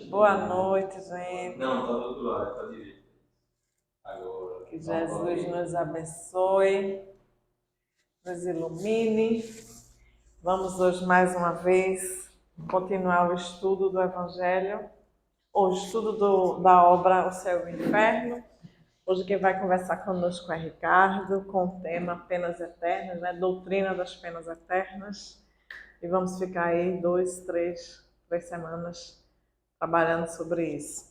Boa noite, gente. Não, tá do outro lado, tá direito. Agora. Que Jesus nos abençoe, nos ilumine. Vamos hoje mais uma vez continuar o estudo do Evangelho, ou o estudo da obra O Céu e o Inferno. Hoje quem vai conversar conosco é Ricardo, com o tema Penas Eternas, né? Doutrina das Penas Eternas. E vamos ficar aí 3 semanas trabalhando sobre isso.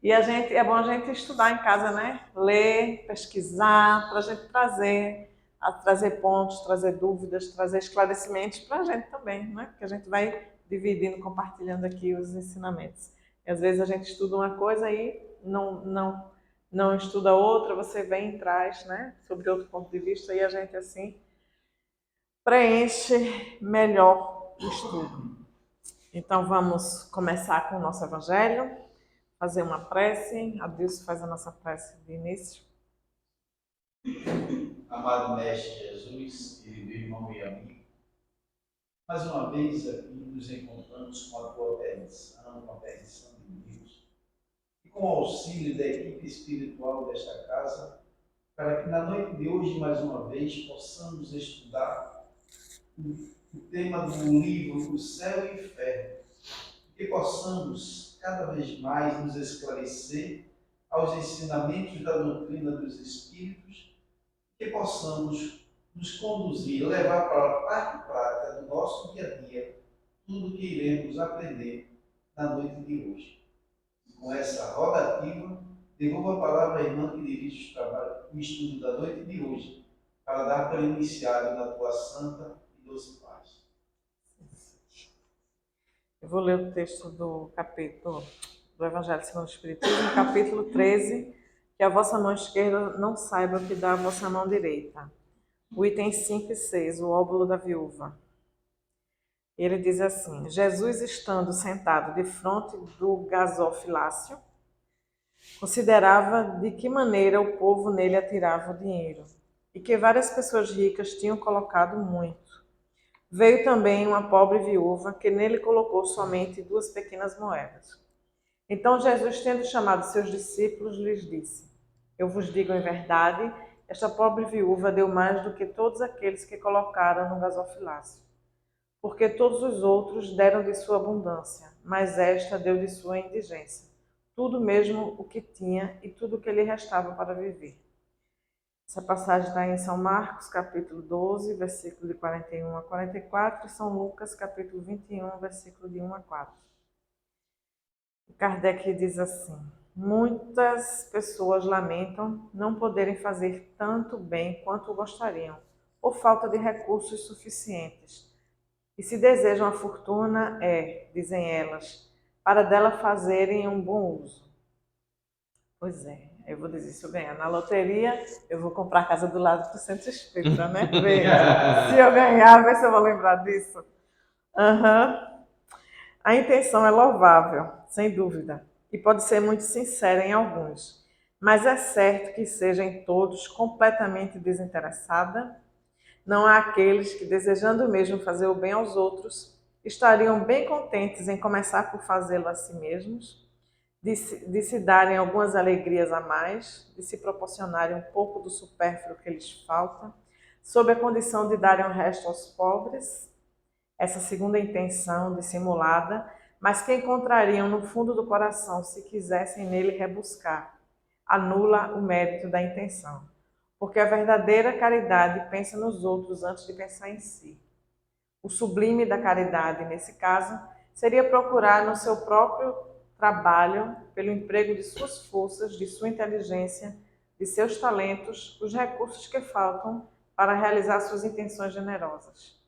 E é bom a gente estudar em casa, né? Ler, pesquisar, para a gente trazer pontos, trazer dúvidas, trazer esclarecimentos para a gente também, né? Porque a gente vai dividindo, compartilhando aqui os ensinamentos. E às vezes a gente estuda uma coisa e não estuda outra, você vem e traz, né? Sobre outro ponto de vista e a gente assim preenche melhor o estudo. Então vamos começar com o nosso evangelho, fazer uma prece. A Deus faz a nossa prece de início. Amado Mestre Jesus, querido irmão e amigo, mais uma vez aqui nos encontramos com a tua permissão, com a permissão de Deus, e com o auxílio da equipe espiritual desta casa, para que na noite de hoje, mais uma vez, possamos estudar o tema do livro O Céu e o Inferno, e que possamos cada vez mais nos esclarecer aos ensinamentos da doutrina dos Espíritos, que possamos nos conduzir, levar para a parte prática do nosso dia a dia tudo que iremos aprender na noite de hoje. E com essa rogativa, devolvo a palavra à irmã que dirige o estudo da noite de hoje, para dar por iniciado na tua santa e doce paz. Eu vou ler o texto do capítulo do Evangelho segundo o Espiritismo, capítulo 13, que a vossa mão esquerda não saiba o que dá a vossa mão direita. O item 5 e 6, o óbolo da viúva. Ele diz assim: Jesus, estando sentado de frente do gasofilácio, considerava de que maneira o povo nele atirava o dinheiro, e que várias pessoas ricas tinham colocado muito. Veio também uma pobre viúva, que nele colocou somente 2 pequenas moedas. Então Jesus, tendo chamado seus discípulos, lhes disse: Eu vos digo em verdade, esta pobre viúva deu mais do que todos aqueles que colocaram no gasofilácio. Porque todos os outros deram de sua abundância, mas esta deu de sua indigência, tudo mesmo o que tinha e tudo o que lhe restava para viver. Essa passagem está em São Marcos, capítulo 12, versículo de 41 a 44, e São Lucas, capítulo 21, versículo de 1 a 4. Kardec diz assim: muitas pessoas lamentam não poderem fazer tanto bem quanto gostariam, por falta de recursos suficientes. E se desejam a fortuna dizem elas, para dela fazerem um bom uso. Pois é, eu vou dizer, se eu ganhar na loteria, eu vou comprar a casa do lado do Centro Espírita, né? Se eu ganhar, vê se eu vou lembrar disso. A intenção é louvável, sem dúvida, e pode ser muito sincera em alguns, mas é certo que seja em todos completamente desinteressada. Não há aqueles que, desejando mesmo fazer o bem aos outros, estariam bem contentes em começar por fazê-lo a si mesmos, de se darem algumas alegrias a mais, de se proporcionarem um pouco do supérfluo que lhes falta, sob a condição de darem o resto aos pobres. Essa segunda intenção dissimulada, mas que encontrariam no fundo do coração se quisessem nele rebuscar, anula o mérito da intenção. Porque a verdadeira caridade pensa nos outros antes de pensar em si. O sublime da caridade, nesse caso, seria procurar no seu próprio trabalho, pelo emprego de suas forças, de sua inteligência, de seus talentos, os recursos que faltam para realizar suas intenções generosas.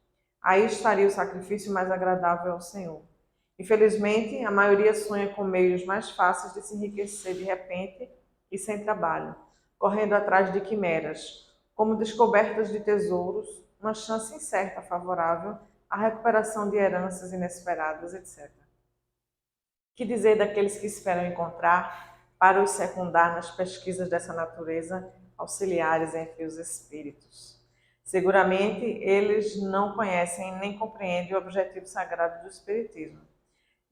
Aí estaria o sacrifício mais agradável ao Senhor. Infelizmente, a maioria sonha com meios mais fáceis de se enriquecer de repente e sem trabalho, correndo atrás de quimeras, como descobertas de tesouros, uma chance incerta favorável à recuperação de heranças inesperadas, etc. Que dizer daqueles que esperam encontrar, para os secundar nas pesquisas dessa natureza, auxiliares entre os espíritos? Seguramente, eles não conhecem nem compreendem o objetivo sagrado do Espiritismo.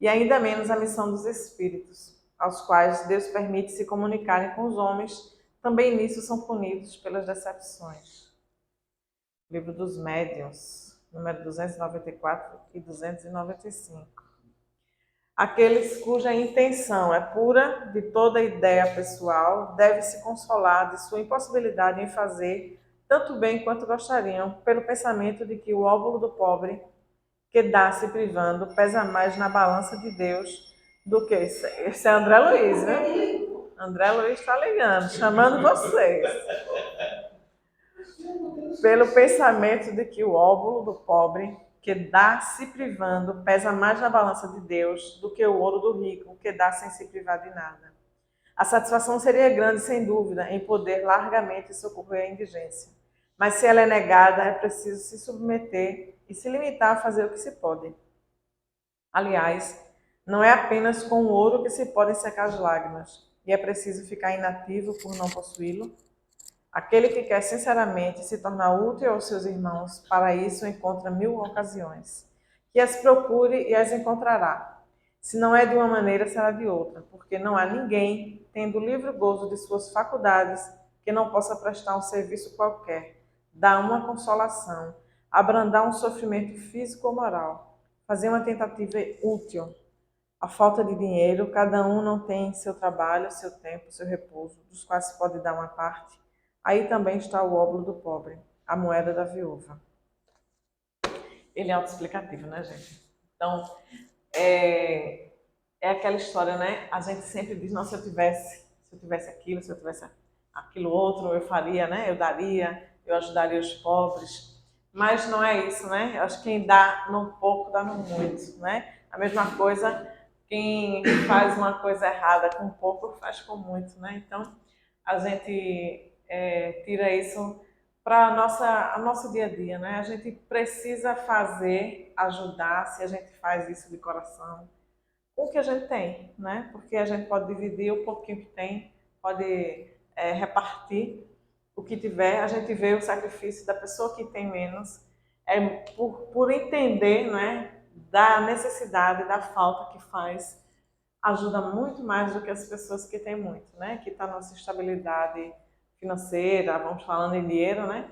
e ainda menos a missão dos espíritos, aos quais Deus permite se comunicarem com os homens, também nisso são punidos pelas decepções. Livro dos Médiuns, número 294 e 295. Aqueles cuja intenção é pura de toda ideia pessoal devem se consolar de sua impossibilidade em fazer tanto bem quanto gostariam, pelo pensamento de que o óbolo do pobre que dá se privando pesa mais na balança de Deus do que... Esse é André Luiz, né? André Luiz está ligando, chamando vocês. Pelo pensamento de que o óbolo do pobre que dá se privando pesa mais na balança de Deus do que o ouro do rico que dá sem se privar de nada. A satisfação seria grande, sem dúvida, em poder largamente socorrer a indigência. Mas se ela é negada, é preciso se submeter e se limitar a fazer o que se pode. Aliás, não é apenas com o ouro que se podem secar as lágrimas, e é preciso ficar inativo por não possuí-lo. Aquele que quer sinceramente se tornar útil aos seus irmãos, para isso encontra 1000 ocasiões. Que as procure e as encontrará. Se não é de uma maneira, será de outra, porque não há ninguém, tendo livre gozo de suas faculdades, que não possa prestar um serviço qualquer, dar uma consolação, abrandar um sofrimento físico ou moral, fazer uma tentativa útil. A falta de dinheiro, cada um não tem seu trabalho, seu tempo, seu repouso, dos quais se pode dar uma parte. Aí também está o óbolo do pobre, a moeda da viúva. Ele é autoexplicativo, né, gente? Então, é aquela história, né? A gente sempre diz, não, se eu tivesse aquilo, se eu tivesse aquilo outro, eu faria, né? Eu daria, eu ajudaria os pobres. Mas não é isso, né? Eu acho que quem dá no pouco, dá no muito, né? A mesma coisa, quem faz uma coisa errada com pouco, faz com muito, né? Então, a gente tira isso para o nosso dia a dia, né? A gente precisa fazer, ajudar, se a gente faz isso de coração, com o que a gente tem, né? Porque a gente pode dividir o pouquinho que tem, pode repartir o que tiver. A gente vê o sacrifício da pessoa que tem menos, por entender, né, da necessidade, da falta que faz, ajuda muito mais do que as pessoas que têm muito, né? Que está na nossa estabilidade financeira, vamos falando em dinheiro, né?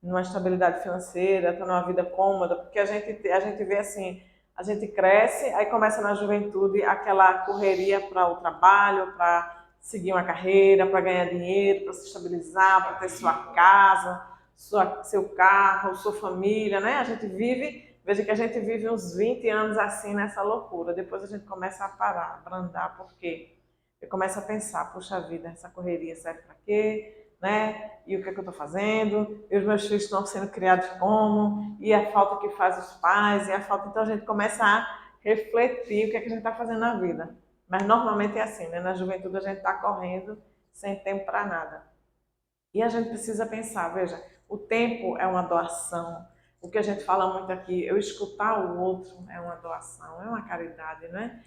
Numa estabilidade financeira, está numa vida cômoda, porque a gente vê assim, a gente cresce, aí começa na juventude aquela correria para o trabalho, para seguir uma carreira, para ganhar dinheiro, para se estabilizar, para ter sua casa, seu carro, sua família, né? A gente vive, veja que a gente vive uns 20 anos assim nessa loucura. Depois a gente começa a parar, a abrandar, porque eu começo a pensar, puxa vida, essa correria serve para quê? Né? E o que é que eu estou fazendo? E os meus filhos estão sendo criados como? E a falta que faz os pais, e a falta... Então a gente começa a refletir o que é que a gente está fazendo na vida. Mas normalmente é assim, né? Na juventude a gente está correndo sem tempo para nada. E a gente precisa pensar, veja, o tempo é uma doação. O que a gente fala muito aqui, eu escutar o outro é uma doação, é uma caridade, né?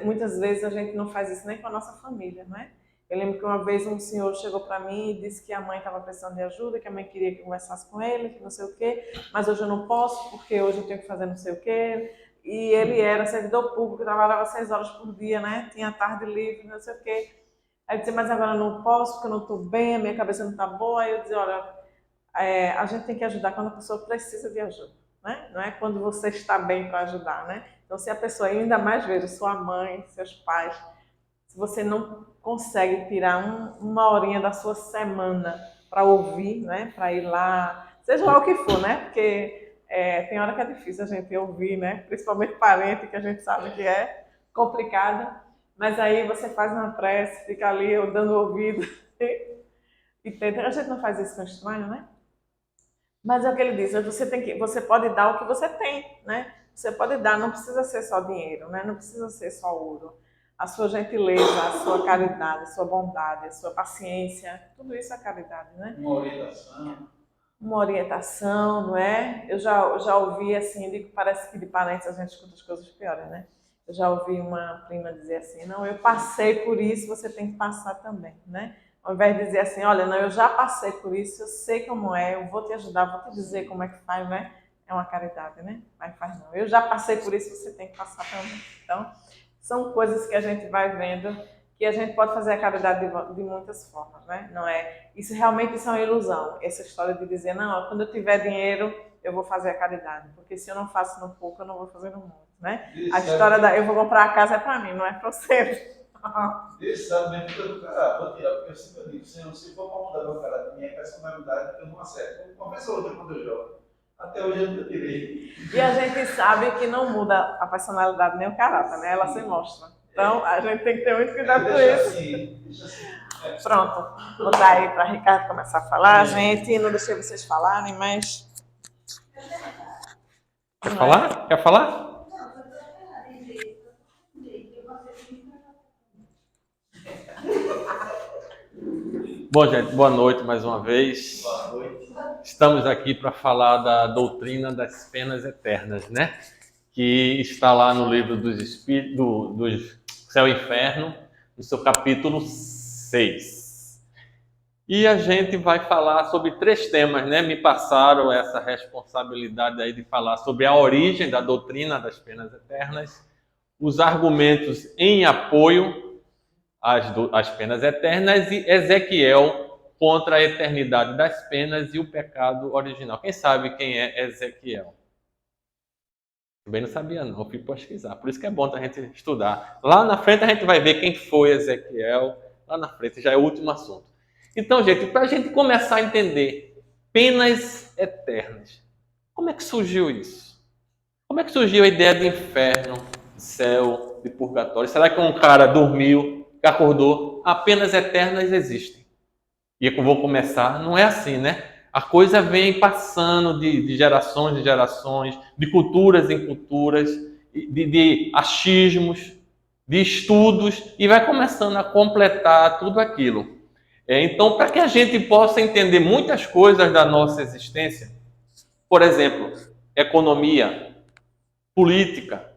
Muitas vezes a gente não faz isso nem com a nossa família, né? Eu lembro que uma vez um senhor chegou para mim e disse que a mãe estava precisando de ajuda, que a mãe queria que eu conversasse com ele, que não sei o quê, mas hoje eu não posso porque hoje eu tenho que fazer não sei o quê. E ele era servidor público, trabalhava 6 horas por dia, né? Tinha tarde livre, não sei o quê. Aí eu disse, mas agora eu não posso porque eu não estou bem, a minha cabeça não está boa. Aí eu disse, olha, a gente tem que ajudar quando a pessoa precisa de ajuda, né? Não é quando você está bem para ajudar, né? Então, se a pessoa, ainda mais veja, sua mãe, seus pais, se você não consegue tirar uma horinha da sua semana para ouvir, né? Para ir lá, seja lá o que for, né? Porque tem hora que é difícil a gente ouvir, né? Principalmente parente, que a gente sabe que é complicado. Mas aí você faz uma prece, fica ali dando ouvido e tenta. A gente não faz isso com estranho, né? Mas é o que ele diz, você pode dar o que você tem, né? Você pode dar, não precisa ser só dinheiro, né? Não precisa ser só ouro. A sua gentileza, a sua caridade, a sua bondade, a sua paciência, tudo isso é caridade, né? Uma orientação. Uma orientação, não é? Eu já ouvi assim, parece que de parentes a gente escuta as coisas piores, né? Eu já ouvi uma prima dizer assim, não, eu passei por isso, você tem que passar também, né? Ao invés de dizer assim, olha, não, eu já passei por isso, eu sei como é, eu vou te ajudar, vou te dizer como é que faz, né? é uma caridade, né? Mas faz não. Eu já passei por isso, você tem que passar também. Então, são coisas que a gente vai vendo que a gente pode fazer a caridade de muitas formas, né? Não é, isso é uma ilusão. Essa história de dizer, não, quando eu tiver dinheiro, eu vou fazer a caridade. Porque se eu não faço no pouco, eu não vou fazer no muito, né? A história da eu vou comprar a casa é para mim, não é para você. Deus sabe mesmo que eu vou tirar, porque eu sempre digo, se for para mudar meu caráter, minha personalidade, eu não acerto. Uma vez ou outra quando eu jogo. Até hoje eu nunca tirei. E a gente sabe que não muda a personalidade nem o caráter, né? Ela se mostra. Então, a gente tem que ter muito cuidado com isso. Assim, deixa assim. Pronto, vou dar aí para Ricardo começar a falar, gente. Não deixei vocês falarem, mas... Quer falar? Quer falar? Bom, gente, boa noite mais uma vez. Boa noite. Estamos aqui para falar da doutrina das penas eternas, né? Que está lá no livro dos Espíritos, dos Céu e Inferno, no seu capítulo 6. E a gente vai falar sobre 3 temas, né? Me passaram essa responsabilidade aí de falar sobre a origem da doutrina das penas eternas, os argumentos em apoio às penas eternas e Ezequiel contra a eternidade das penas e o pecado original. Quem sabe quem é Ezequiel? Também não sabia não, fui pesquisar. Por isso que é bom a gente estudar. Lá na frente a gente vai ver quem foi Ezequiel. Lá na frente já é o último assunto. Então, gente, para a gente começar a entender penas eternas, como é que surgiu isso? Como é que surgiu a ideia de inferno, de céu, de purgatório? Será que um cara dormiu, acordou? Penas eternas existem. E eu vou começar, não é assim, né? A coisa vem passando de gerações em gerações, de culturas em culturas, de achismos, de estudos, e vai começando a completar tudo aquilo. Então, para que a gente possa entender muitas coisas da nossa existência, por exemplo, economia, política,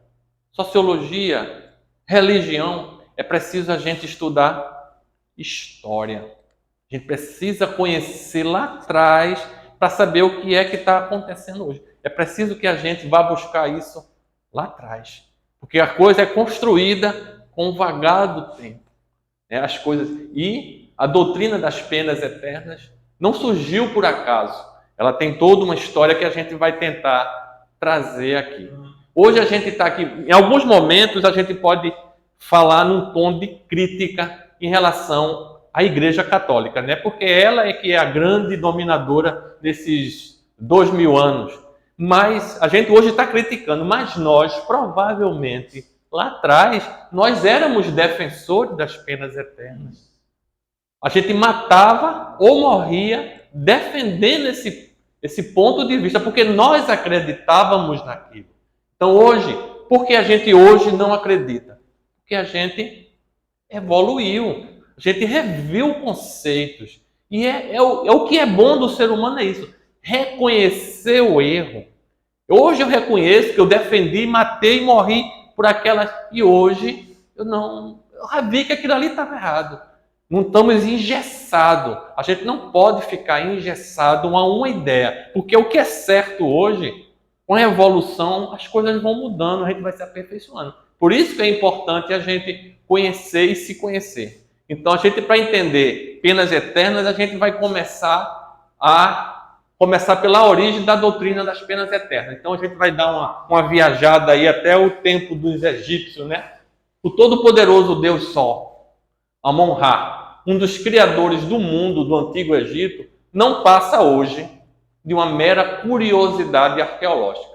sociologia, religião, é preciso a gente estudar história. A gente precisa conhecer lá atrás para saber o que é que está acontecendo hoje. É preciso que a gente vá buscar isso lá atrás. Porque a coisa é construída com o vagar do tempo. As coisas... E a doutrina das penas eternas não surgiu por acaso. Ela tem toda uma história que a gente vai tentar trazer aqui. Hoje a gente está aqui... Em alguns momentos a gente pode falar num tom de crítica em relação à Igreja Católica, né? Porque ela é que é a grande dominadora desses 2000 anos. Mas a gente hoje está criticando, mas nós, provavelmente, lá atrás, nós éramos defensores das penas eternas. A gente matava ou morria defendendo esse ponto de vista, porque nós acreditávamos naquilo. Então hoje, por que a gente hoje não acredita? Porque a gente evoluiu, a gente reviu conceitos. E é o que é bom do ser humano, é isso. Reconhecer o erro. Hoje eu reconheço que eu defendi, matei e morri por aquelas... E hoje eu já vi que aquilo ali estava errado. Não estamos engessados. A gente não pode ficar engessado a uma ideia. Porque o que é certo hoje, com a evolução, as coisas vão mudando, a gente vai se aperfeiçoando. Por isso que é importante a gente conhecer e se conhecer. Então, para entender penas eternas, a gente vai começar pela origem da doutrina das penas eternas. Então, a gente vai dar uma viajada aí até o tempo dos egípcios, né? O todo-poderoso Deus Sol, Amon-Ra, um dos criadores do mundo do Antigo Egito, não passa hoje de uma mera curiosidade arqueológica.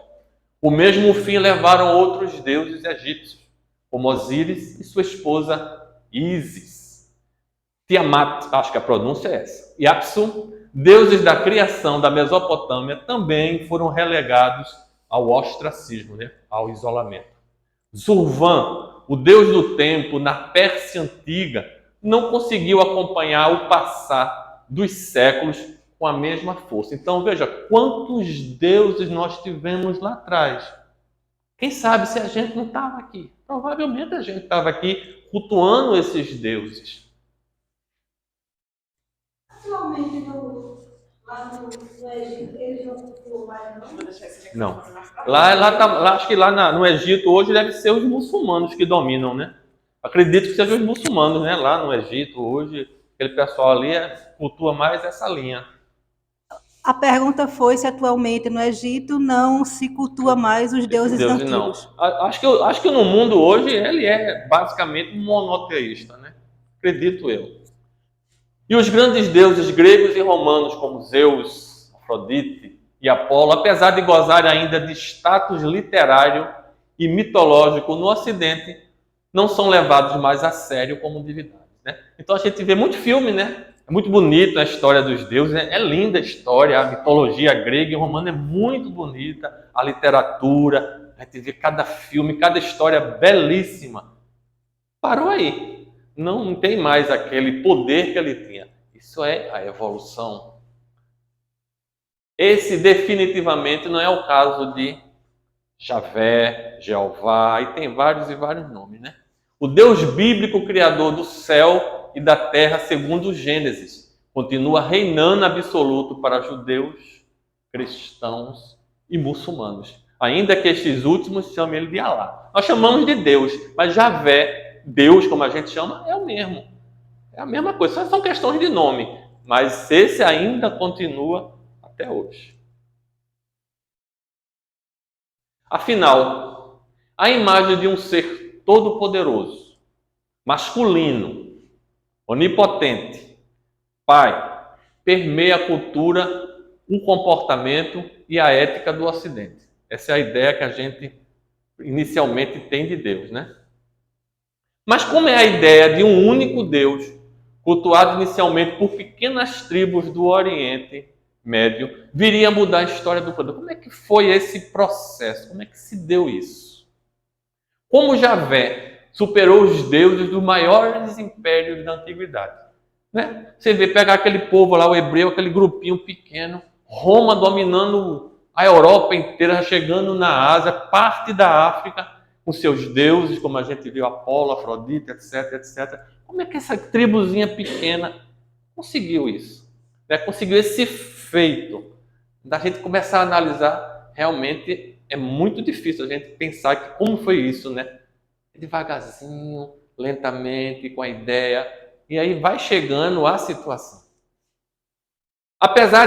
O mesmo fim levaram outros deuses egípcios, como Osíris e sua esposa Ísis. Tiamat, acho que a pronúncia é essa, e Apsu, deuses da criação da Mesopotâmia, também foram relegados ao ostracismo, né? Ao isolamento. Zurvan, o deus do tempo na Pérsia Antiga, não conseguiu acompanhar o passar dos séculos com a mesma força. Então veja, quantos deuses nós tivemos lá atrás. Quem sabe se a gente não estava aqui? Provavelmente a gente estava aqui cultuando esses deuses. Atualmente no Lá no Egito, eles não cultuam mais, não? Vou deixar esse Não. microfone mais pra Acho que lá no Egito hoje deve ser os muçulmanos que dominam, né? Acredito que sejam os muçulmanos, né? Lá no Egito hoje, aquele pessoal ali cultua mais essa linha. A pergunta foi se atualmente no Egito não se cultua mais os deuses Deus não. antigos. Acho que no mundo hoje ele é basicamente um monoteísta, né? Acredito eu. E os grandes deuses gregos e romanos, como Zeus, Afrodite e Apolo, apesar de gozarem ainda de status literário e mitológico no Ocidente, não são levados mais a sério como divindades, né? Então a gente vê muito filme, né? É muito bonito a história dos deuses, é linda a história, a mitologia grega e romana é muito bonita, a literatura, a gente vê cada filme, cada história belíssima. Parou aí. Não tem mais aquele poder que ele tinha. Isso é a evolução. Esse definitivamente não é o caso de Javé, Jeová, e tem vários e vários nomes, né? O Deus bíblico, criador do céu e da terra, segundo Gênesis, continua reinando absoluto para judeus, cristãos e muçulmanos. Ainda que estes últimos chamem ele de Alá. Nós chamamos de Deus, mas Javé, Deus, como a gente chama, é o mesmo. É a mesma coisa, só são questões de nome. Mas esse ainda continua até hoje. Afinal, a imagem de um ser todo-poderoso, masculino, onipotente, Pai, permeia a cultura, o comportamento e a ética do Ocidente. Essa é a ideia que a gente inicialmente tem de Deus, né? Mas como é a ideia de um único Deus, cultuado inicialmente por pequenas tribos do Oriente Médio, viria a mudar a história do poder? Como é que foi esse processo? Como é que se deu isso? Como Javé superou os deuses dos maiores impérios da antiguidade? Né? Você vê pegar aquele povo lá, o hebreu, aquele grupinho pequeno, Roma dominando a Europa inteira, chegando na Ásia, parte da África, com seus deuses, como a gente viu, Apolo, Afrodite, etc, etc. Como é que essa tribuzinha pequena conseguiu isso? Né? Conseguiu esse feito. Da gente começar a analisar, realmente é muito difícil a gente pensar que como foi isso, né? Devagarzinho, lentamente, com a ideia, e aí vai chegando a situação. Apesar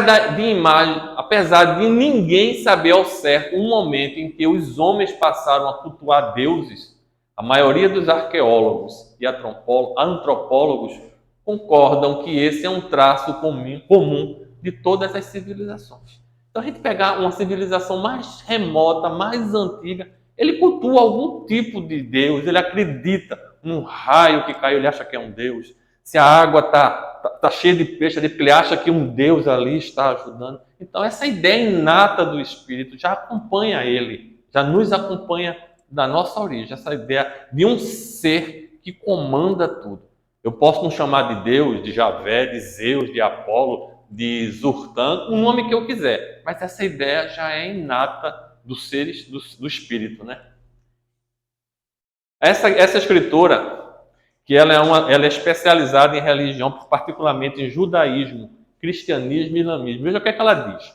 de ninguém saber ao certo o momento em que os homens passaram a cultuar deuses, a maioria dos arqueólogos e antropólogos concordam que esse é um traço comum de todas as civilizações. Então a gente pegar uma civilização mais remota, mais antiga, ele cultua algum tipo de Deus, ele acredita num raio que caiu, ele acha que é um Deus. Se a água tá cheia de peixe, ele acha que um Deus ali está ajudando. Então essa ideia inata do Espírito já acompanha ele, já nos acompanha da nossa origem, essa ideia de um ser que comanda tudo. Eu posso não chamar de Deus, de Javé, de Zeus, de Apolo, de Zurtan, o nome que eu quiser, mas essa ideia já é inata dos seres, do Espírito, né? Essa escritora, que ela é especializada em religião, particularmente em judaísmo, cristianismo e islamismo. Veja o que é que ela diz.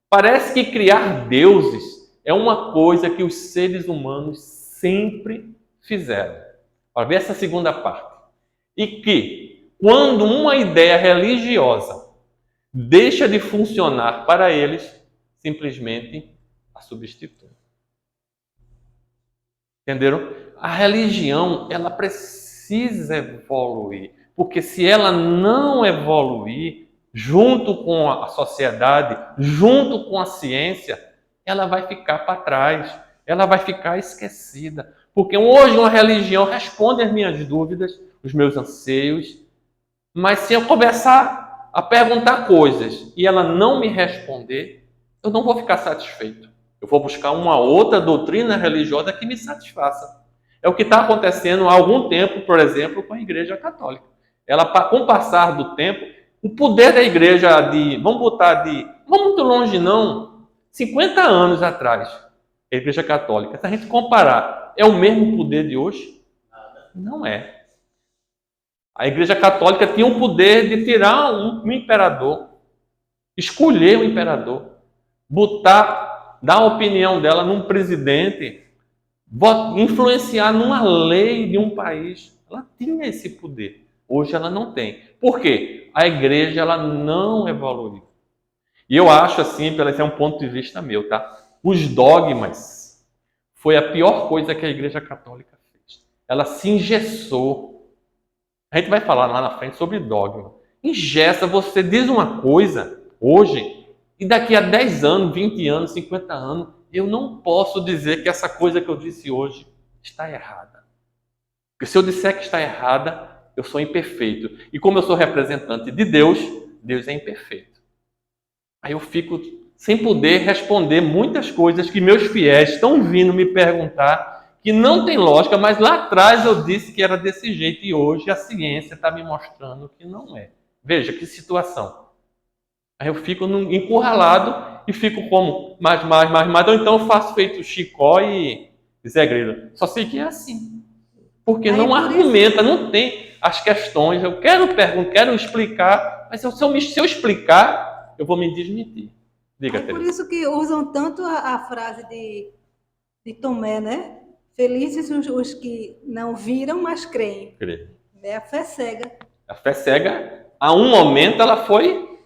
Parece que criar deuses é uma coisa que os seres humanos sempre fizeram. Para ver essa segunda parte. E que, quando uma ideia religiosa deixa de funcionar para eles, simplesmente a substituem. Entenderam? A religião, ela precisa evoluir, porque se ela não evoluir junto com a sociedade, junto com a ciência, ela vai ficar para trás, ela vai ficar esquecida. Porque hoje uma religião responde às minhas dúvidas, os meus anseios, mas se eu começar a perguntar coisas e ela não me responder, eu não vou ficar satisfeito. Eu vou buscar uma outra doutrina religiosa que me satisfaça. É o que está acontecendo há algum tempo, por exemplo, com a Igreja Católica. Ela, com o passar do tempo, o poder da Igreja vamos muito longe não, 50 anos atrás, a Igreja Católica, se a gente comparar, é o mesmo poder de hoje? Não é. A Igreja Católica tinha o poder de tirar um imperador, escolher o imperador, botar, dar a opinião dela num presidente, influenciar numa lei de um país. Ela tinha esse poder. Hoje ela não tem. Por quê? A igreja ela não evoluiu. E eu acho assim, esse é um ponto de vista meu, tá? Os dogmas foi a pior coisa que a igreja católica fez. Ela se engessou. A gente vai falar lá na frente sobre dogma. Engessa, você diz uma coisa hoje, e daqui a 10 anos, 20 anos, 50 anos, eu não posso dizer que essa coisa que eu disse hoje está errada. Porque se eu disser que está errada, eu sou imperfeito. E como eu sou representante de Deus, Deus é imperfeito. Aí eu fico sem poder responder muitas coisas que meus fiéis estão vindo me perguntar, que não tem lógica, mas lá atrás eu disse que era desse jeito e hoje a ciência está me mostrando que não é. Veja que situação. Aí eu fico encurralado e fico como mais, ou então eu faço feito Chicó e Zé Grilo. Só sei que é assim. Porque Aí, não por argumenta, não tem as questões. Eu quero perguntar, quero explicar, mas se eu explicar, eu vou me desmentir. Diga, Por Teresa. isso que usam tanto a frase de Tomé, né? Felizes os que não viram, mas creem. É a fé cega. A fé cega, a um momento ela foi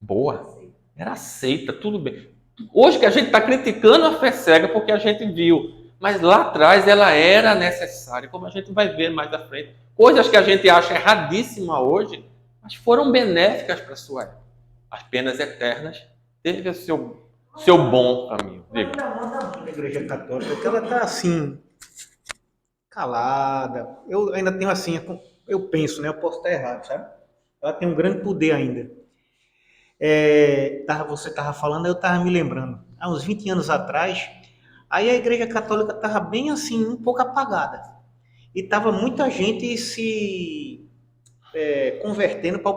boa. Era aceita, tudo bem. Hoje que a gente está criticando a fé cega porque a gente viu, mas lá atrás ela era necessária, como a gente vai ver mais à frente. Coisas que a gente acha erradíssima hoje, mas foram benéficas para a sua época. As penas eternas teve o seu bom caminho. Diga. A Igreja Católica, que ela está assim, calada. Eu ainda tenho assim, eu penso, né? Eu posso estar errado, sabe? Ela tem um grande poder ainda. Você estava falando, eu estava me lembrando. Há uns 20 anos atrás, aí a Igreja Católica estava bem assim, um pouco apagada. E estava muita gente se convertendo para o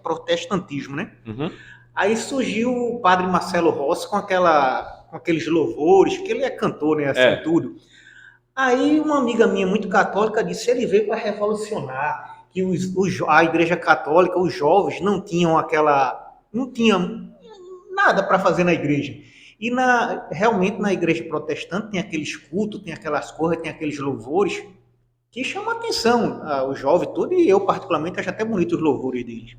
protestantismo, né? Uhum. Aí surgiu o padre Marcelo Rossi com aqueles louvores, que ele é cantor, né? Assim, tudo. Aí uma amiga minha muito católica disse ele veio para revolucionar, que a Igreja Católica, os jovens não tinham nada para fazer na igreja. E realmente na igreja protestante tem aqueles cultos, tem aquelas coisas, tem aqueles louvores que chamam a atenção, os jovens tudo, e eu particularmente acho até bonito os louvores deles.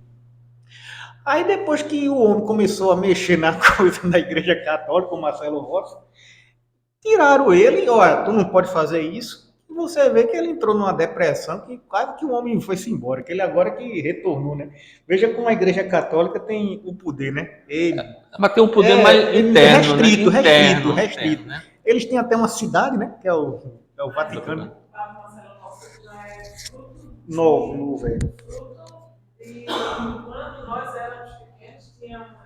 Aí depois que o homem começou a mexer na coisa da Igreja Católica, o Marcelo Rossi, tiraram ele, olha, tu não pode fazer isso. E você vê que ele entrou numa depressão, que quase que o homem foi-se embora, que ele agora que retornou, né? Veja como a Igreja Católica tem o poder, né? Mas tem um poder mais interno, restrito. Interno, né? Eles têm até uma cidade, né? Que é o Vaticano. Novo, velho. E quando nós éramos pequenos,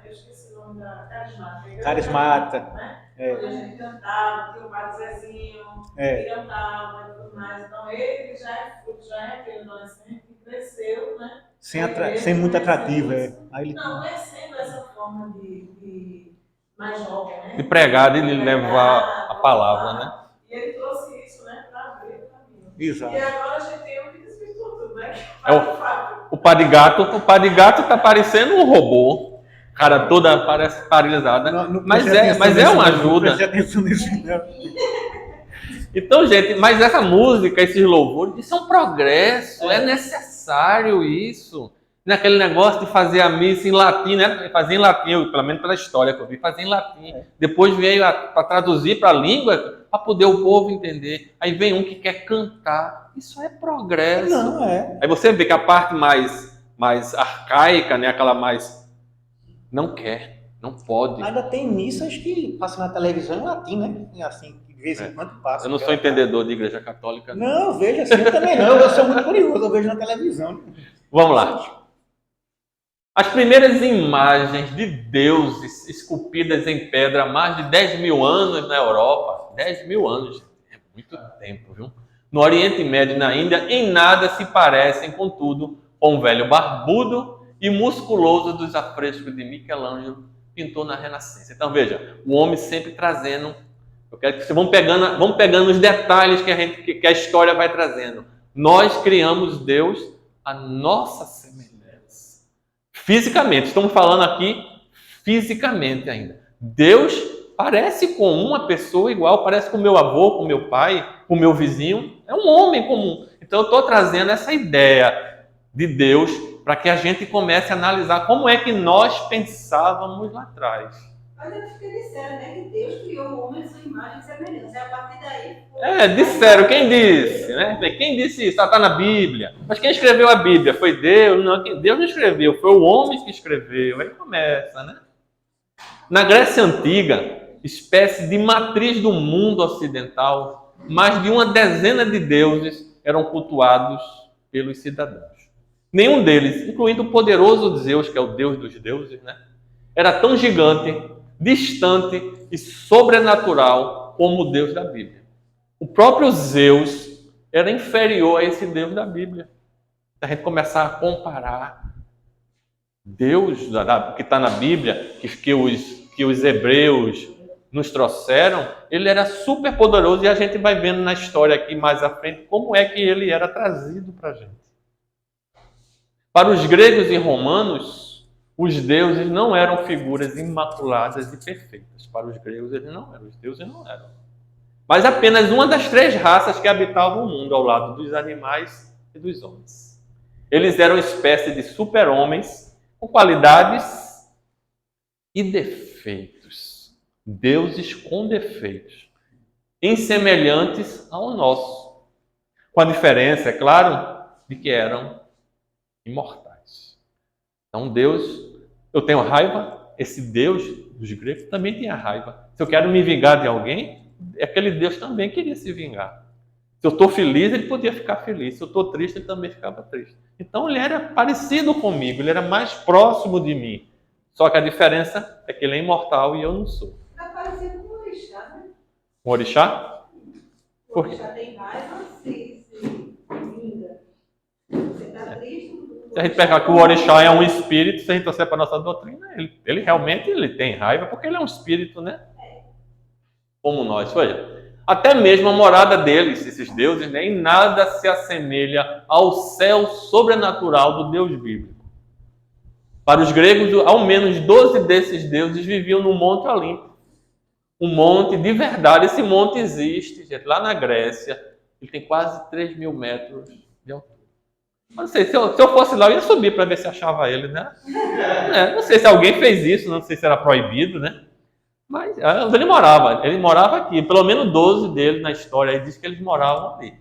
eu esqueci o nome da carismática. Carismática. Né? É. Quando a gente cantava, tinha o Padre Zezinho, que cantava e tudo mais. Então ele já é aquele adolescente que cresceu, né? Sem muito atrativo, Aí Não é sendo essa forma de mais jovem, né? De pregar, de levar a palavra, né? E ele trouxe isso, né? Para abrir o caminho. Exato. E agora a gente tem o que desvirtua tudo, né? O Padre Gato tá parecendo um robô. Cara toda parece paralisada. Mas é uma ajuda. Não preste atenção nisso, não. Então, gente, mas essa música, esses louvores, isso é um progresso, é necessário isso. Naquele negócio de fazer a missa em latim, né? Fazer em latim, pelo menos pela história que eu vi, fazer em latim. Depois veio para traduzir para a língua, para poder o povo entender. Aí vem um que quer cantar. Isso é progresso. Não, Aí você vê que a parte mais arcaica, né? Aquela mais... Não quer, não pode. Ainda tem missas que passam na televisão em latim, né? E assim, de vez em quando passa. Eu não sou entendedor de igreja católica. Não, veja assim, eu também não. Eu sou muito curioso, eu vejo na televisão. Vamos lá. As primeiras imagens de deuses esculpidas em pedra há mais de 10 mil anos na Europa. 10 mil anos, é muito tempo, viu? No Oriente Médio e na Índia, em nada se parecem, contudo, com o velho barbudo e musculoso dos afrescos de Michelangelo, pintor na Renascença. Então veja, o homem sempre trazendo, eu quero que vocês vão pegando os detalhes que a história vai trazendo. Nós criamos Deus à nossa semelhança. Fisicamente, estamos falando aqui fisicamente ainda. Deus parece com uma pessoa igual, parece com o meu avô, com o meu pai, com o meu vizinho. É um homem comum. Então eu estou trazendo essa ideia de Deus para que a gente comece a analisar como é que nós pensávamos lá atrás. Mas eles que disseram, né, que Deus criou o homem à sua imagem e semelhança. E a partir daí... Disseram, quem disse? Né? Quem disse isso? Está na Bíblia. Mas quem escreveu a Bíblia? Foi Deus? Não, Deus não escreveu, foi o homem que escreveu. Aí começa, né? Na Grécia Antiga, espécie de matriz do mundo ocidental, mais de uma dezena de deuses eram cultuados pelos cidadãos. Nenhum deles, incluindo o poderoso Zeus, que é o deus dos deuses, né, era tão gigante, distante e sobrenatural como o Deus da Bíblia. O próprio Zeus era inferior a esse Deus da Bíblia. Se a gente começar a comparar Deus que está na Bíblia, que os hebreus nos trouxeram, ele era super poderoso e a gente vai vendo na história aqui mais à frente como é que ele era trazido para a gente. Para os gregos e romanos, os deuses não eram figuras imaculadas e perfeitas. Para os gregos eles não eram, os deuses não eram. Mas apenas uma das 3 raças que habitavam o mundo, ao lado dos animais e dos homens. Eles eram espécie de super-homens com qualidades e defeitos. Deuses com defeitos, insemelhantes ao nosso. Com a diferença, é claro, de que eram imortais. Então Deus, eu tenho raiva, esse Deus dos gregos também tinha raiva. Se eu quero me vingar de alguém, aquele Deus também queria se vingar. Se eu estou feliz, ele podia ficar feliz. Se eu estou triste, ele também ficava triste. Então ele era parecido comigo, ele era mais próximo de mim. Só que a diferença é que ele é imortal e eu não sou. Está parecido com o orixá, né? Um orixá? O orixá tem raiva, se vinga. Você está triste... Se a gente pegar que o orixá é um espírito, se a gente torcer para a nossa doutrina, ele realmente tem raiva, porque ele é um espírito, né? Como nós. Olha, até mesmo a morada deles, esses deuses, né, em nada se assemelha ao céu sobrenatural do Deus bíblico. Para os gregos, ao menos 12 desses deuses viviam no Monte Olimpo. Um monte de verdade. Esse monte existe, gente, lá na Grécia. Ele tem quase 3.000 metros de altura. Não sei, se eu fosse lá, eu ia subir para ver se achava ele, né? Não sei se alguém fez isso, não sei se era proibido, né? Mas ele morava aqui. Pelo menos 12 deles na história aí diz que eles moravam ali.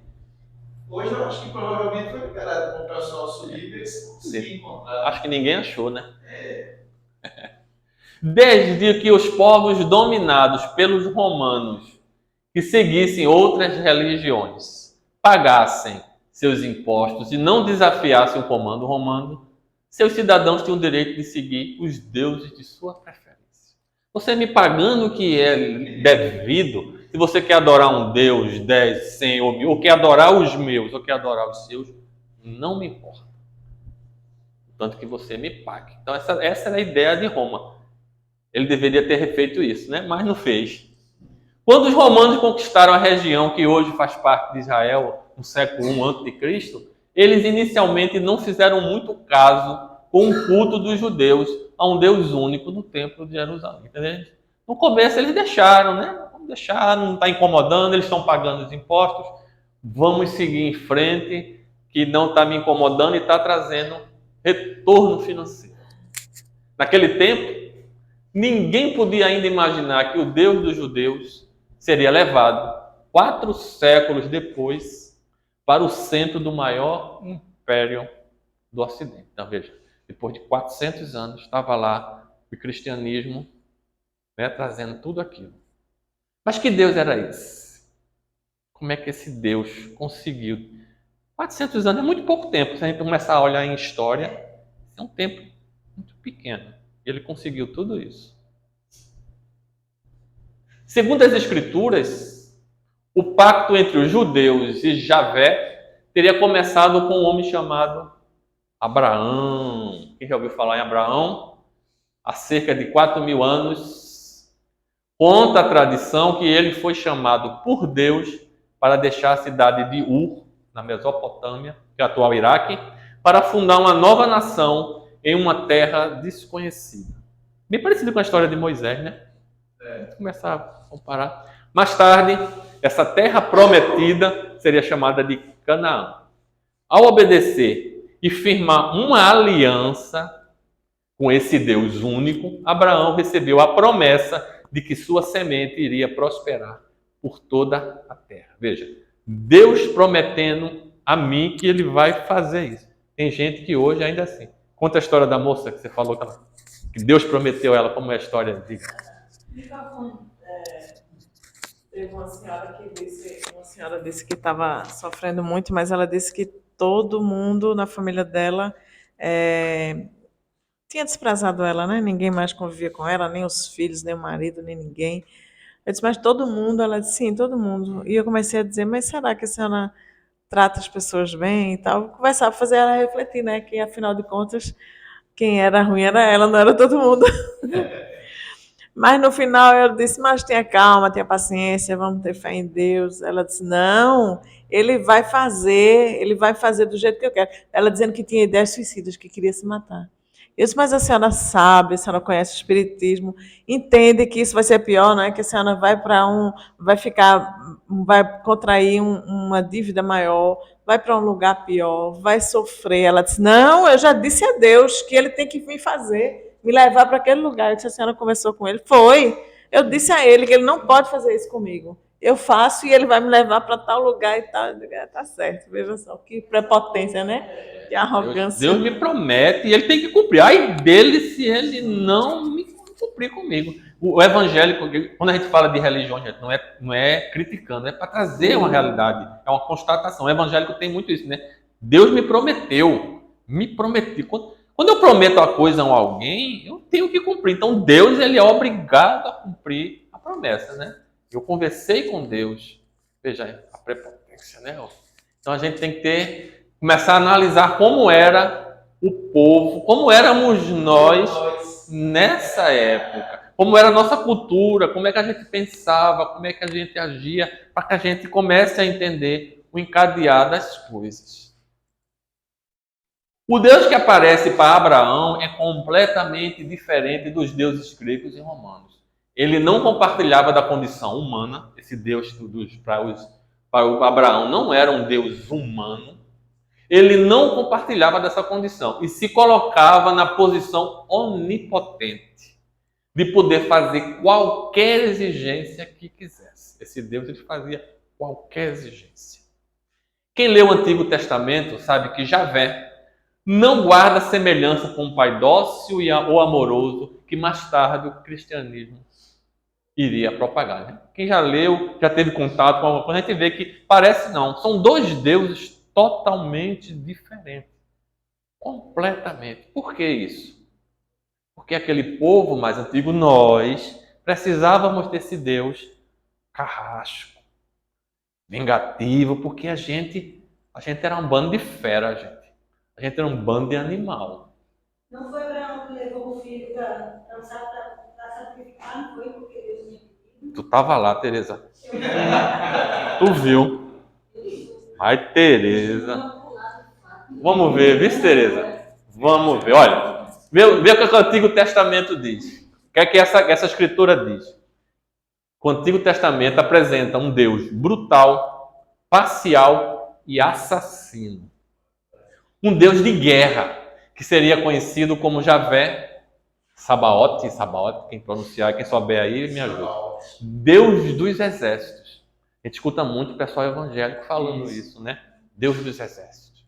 Hoje eu acho que provavelmente foi liberado para o pessoal subir e eles conseguiram encontrar. Acho que ninguém achou, né? Desde que os povos dominados pelos romanos que seguissem outras religiões pagassem seus impostos e não desafiassem o comando romano, seus cidadãos tinham o direito de seguir os deuses de sua preferência. Você me pagando o que é devido, se você quer adorar um Deus, 10, 100 ou 1000, ou quer adorar os meus, ou quer adorar os seus, não me importa. Tanto que você me pague. Então essa era a ideia de Roma. Ele deveria ter feito isso, né? Mas não fez. Quando os romanos conquistaram a região que hoje faz parte de Israel, no século I a.C., eles inicialmente não fizeram muito caso com o culto dos judeus a um Deus único no templo de Jerusalém. Entendeu? No começo eles deixaram, né? Vamos deixar, não está incomodando, eles estão pagando os impostos, vamos seguir em frente, que não está me incomodando e está trazendo retorno financeiro. Naquele tempo, ninguém podia ainda imaginar que o Deus dos judeus seria levado 4 séculos depois para o centro do maior império do Ocidente. Então, veja, depois de 400 anos, estava lá o cristianismo, né, trazendo tudo aquilo. Mas que Deus era esse? Como é que esse Deus conseguiu? 400 anos é muito pouco tempo. Se a gente começar a olhar em história, é um tempo muito pequeno. Ele conseguiu tudo isso. Segundo as Escrituras, o pacto entre os judeus e Javé teria começado com um homem chamado Abraão. Quem já ouviu falar em Abraão? Há cerca de 4.000 anos, conta a tradição que ele foi chamado por Deus para deixar a cidade de Ur, na Mesopotâmia, que é o atual Iraque, para fundar uma nova nação em uma terra desconhecida. Bem parecido com a história de Moisés, né? Vamos começar a comparar. Mais tarde, essa terra prometida seria chamada de Canaã. Ao obedecer e firmar uma aliança com esse Deus único, Abraão recebeu a promessa de que sua semente iria prosperar por toda a terra. Veja, Deus prometendo a mim que ele vai fazer isso. Tem gente que hoje ainda assim. Conta a história da moça que você falou que Deus prometeu ela, como é a história de... Teve uma senhora disse que estava sofrendo muito, mas ela disse que todo mundo na família dela tinha desprezado ela, né? Ninguém mais convivia com ela, nem os filhos, nem o marido, nem ninguém. Eu disse, mas todo mundo? Ela disse, sim, todo mundo. E eu comecei a dizer, mas será que a senhora trata as pessoas bem e tal? Conversar, fazer ela refletir, né? Que afinal de contas, quem era ruim era ela, não era todo mundo. Mas no final eu disse, mas tenha calma, tenha paciência, vamos ter fé em Deus. Ela disse, não, ele vai fazer do jeito que eu quero. Ela dizendo que tinha ideias suicidas, que queria se matar. Eu disse, mas a senhora sabe, a senhora conhece o espiritismo, entende que isso vai ser pior, não é? Que a senhora vai contrair uma dívida maior, vai para um lugar pior, vai sofrer. Ela disse, não, eu já disse a Deus que ele tem que vir fazer, me levar para aquele lugar. Eu disse, a senhora conversou com ele? Foi. Eu disse a ele que ele não pode fazer isso comigo. Eu faço e ele vai me levar para tal lugar e tal. Eu digo, tá certo, veja só, que prepotência, né? Que arrogância. Deus me promete e ele tem que cumprir. Ai dele se ele não me cumprir comigo. O evangélico, quando a gente fala de religião, gente, não é criticando, é para trazer uma realidade, é uma constatação. O evangélico tem muito isso, né? Deus me prometeu, Quando eu prometo uma coisa a alguém, eu tenho que cumprir. Então Deus, ele é obrigado a cumprir a promessa, né? Eu conversei com Deus. Veja a prepotência, né? Então a gente tem que começar a analisar como era o povo, como éramos nós nessa época, como era a nossa cultura, como é que a gente pensava, como é que a gente agia, para que a gente comece a entender o encadear das coisas. O Deus que aparece para Abraão é completamente diferente dos deuses gregos e romanos. Ele não compartilhava da condição humana. Esse Deus para o Abraão não era um Deus humano. Ele não compartilhava dessa condição e se colocava na posição onipotente de poder fazer qualquer exigência que quisesse. Esse Deus, ele fazia qualquer exigência. Quem lê o Antigo Testamento sabe que Javé não guarda semelhança com um pai dócil ou amoroso que mais tarde o cristianismo iria propagar. Né? Quem já leu, já teve contato com alguma coisa, a gente vê que parece não. São dois deuses totalmente diferentes. Completamente. Por que isso? Porque aquele povo mais antigo, nós, precisávamos desse Deus carrasco, vingativo, porque a gente era um bando de fera, gente. A gente era um bando de animal. Não foi Abraão que levou o filho para sacrificar, não foi porque Deus tinha pedido. Tu estava lá, Tereza. Tu viu. Ai, Tereza. Vamos ver, viu, Tereza? Vamos ver. Olha, vê o que o Antigo Testamento diz. O que é que essa escritura diz? O Antigo Testamento apresenta um Deus brutal, parcial e assassino. Um Deus de guerra, que seria conhecido como Javé, Sabaote, quem pronunciar, quem souber aí, me ajuda. Deus dos exércitos. A gente escuta muito o pessoal evangélico falando isso, né? Deus dos exércitos.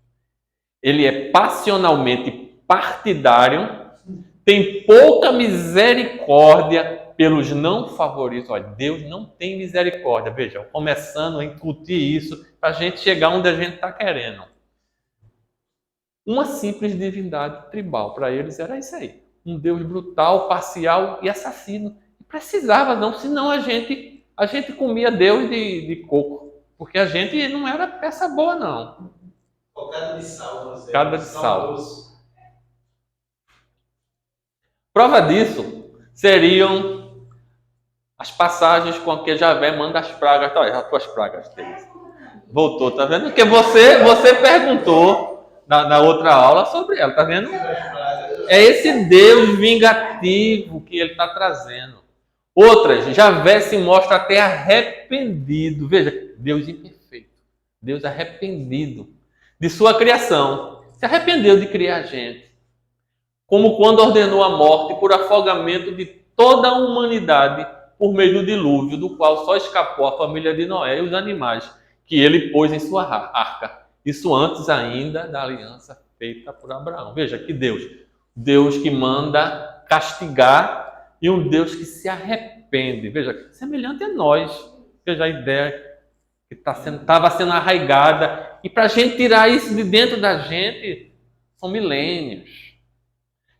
Ele é passionalmente partidário, tem pouca misericórdia pelos não favoritos. Olha, Deus não tem misericórdia. Veja, começando a incutir isso para a gente chegar onde a gente está querendo. Uma simples divindade tribal. Para eles era isso aí. Um Deus brutal, parcial e assassino. E precisava não, senão a gente comia Deus de coco. Porque a gente não era peça boa, não. Cada de sal. Cada de sal. Prova disso seriam as passagens com que Javé manda as pragas. Olha, as tuas pragas deles. Voltou, tá vendo? Porque você perguntou na outra aula sobre ela, tá vendo? É esse Deus vingativo que ele está trazendo. Outras, Javé se mostra até arrependido. Veja, Deus imperfeito. Deus arrependido de sua criação. Se arrependeu de criar a gente. Como quando ordenou a morte por afogamento de toda a humanidade por meio do dilúvio, do qual só escapou a família de Noé e os animais que ele pôs em sua arca. Isso antes ainda da aliança feita por Abraão. Veja que Deus. Deus que manda castigar e um Deus que se arrepende. Veja, semelhante a nós. Veja a ideia que estava sendo arraigada. E para a gente tirar isso de dentro da gente, são milênios.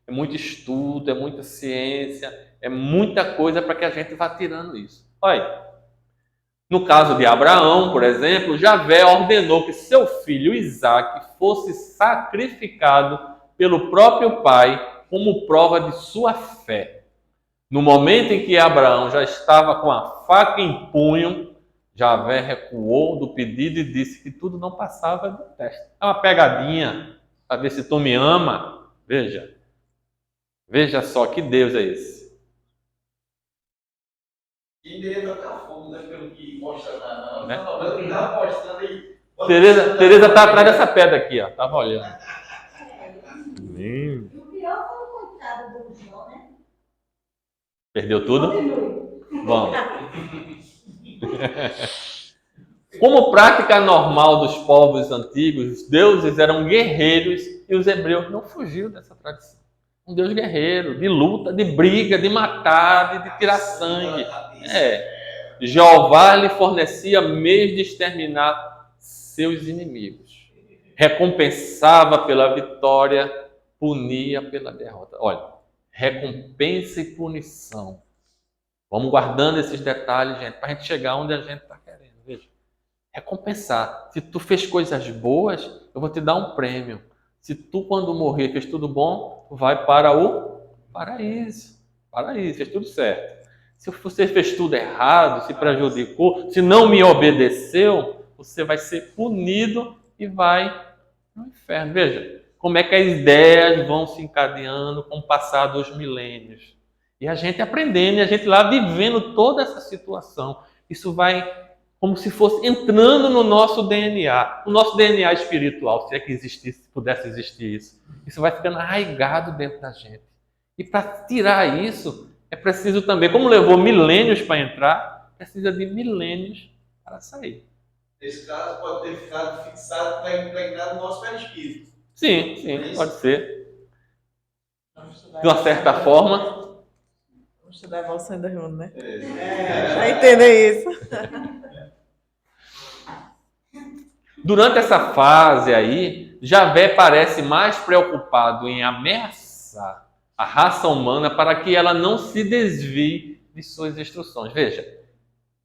É muito estudo, é muita ciência, é muita coisa para que a gente vá tirando isso. Olha, no caso de Abraão, por exemplo, Javé ordenou que seu filho Isaque fosse sacrificado pelo próprio pai como prova de sua fé. No momento em que Abraão já estava com a faca em punho, Javé recuou do pedido e disse que tudo não passava do teste. É uma pegadinha para ver se tu me ama. Veja só que Deus é esse. Quem deveria tocar fogo, né? Pelo que mostra na Né? novela, que estava mostrando aí. Tereza tá atrás dessa pedra aqui, ó. Tava olhando. E o pior foi o coitado do Jó, né? Perdeu tudo? Continue. Bom. Como prática normal dos povos antigos, os deuses eram guerreiros e os hebreus não fugiram dessa tradição. Um Deus guerreiro, de luta, de briga, de matar, de tirar sangue. Jeová lhe fornecia meios de exterminar seus inimigos. Recompensava pela vitória, punia pela derrota. Olha, recompensa e punição. Vamos guardando esses detalhes, gente, para a gente chegar onde a gente está querendo. Veja, recompensar. Se tu fez coisas boas, eu vou te dar um prêmio. Se tu, quando morrer, fez tudo bom, tu vai para o paraíso. Paraíso, fez tudo certo. Se você fez tudo errado, se prejudicou, se não me obedeceu, você vai ser punido e vai no inferno. Veja como é que as ideias vão se encadeando com o passar dos milênios. E a gente aprendendo, e a gente lá vivendo toda essa situação. Isso vai como se fosse entrando no nosso DNA, o nosso DNA espiritual, se é que existisse, se pudesse existir isso. Isso vai ficando arraigado dentro da gente. E para tirar isso, é preciso também, como levou milênios para entrar, precisa de milênios para sair. Nesse caso, pode ter ficado fixado, impregnado no nosso perispírito. Sim, pode ser. De uma certa forma. Vamos estudar a evolução do mundo, né? Para entender isso. Durante essa fase aí, Javé parece mais preocupado em ameaçar a raça humana para que ela não se desvie de suas instruções. Veja,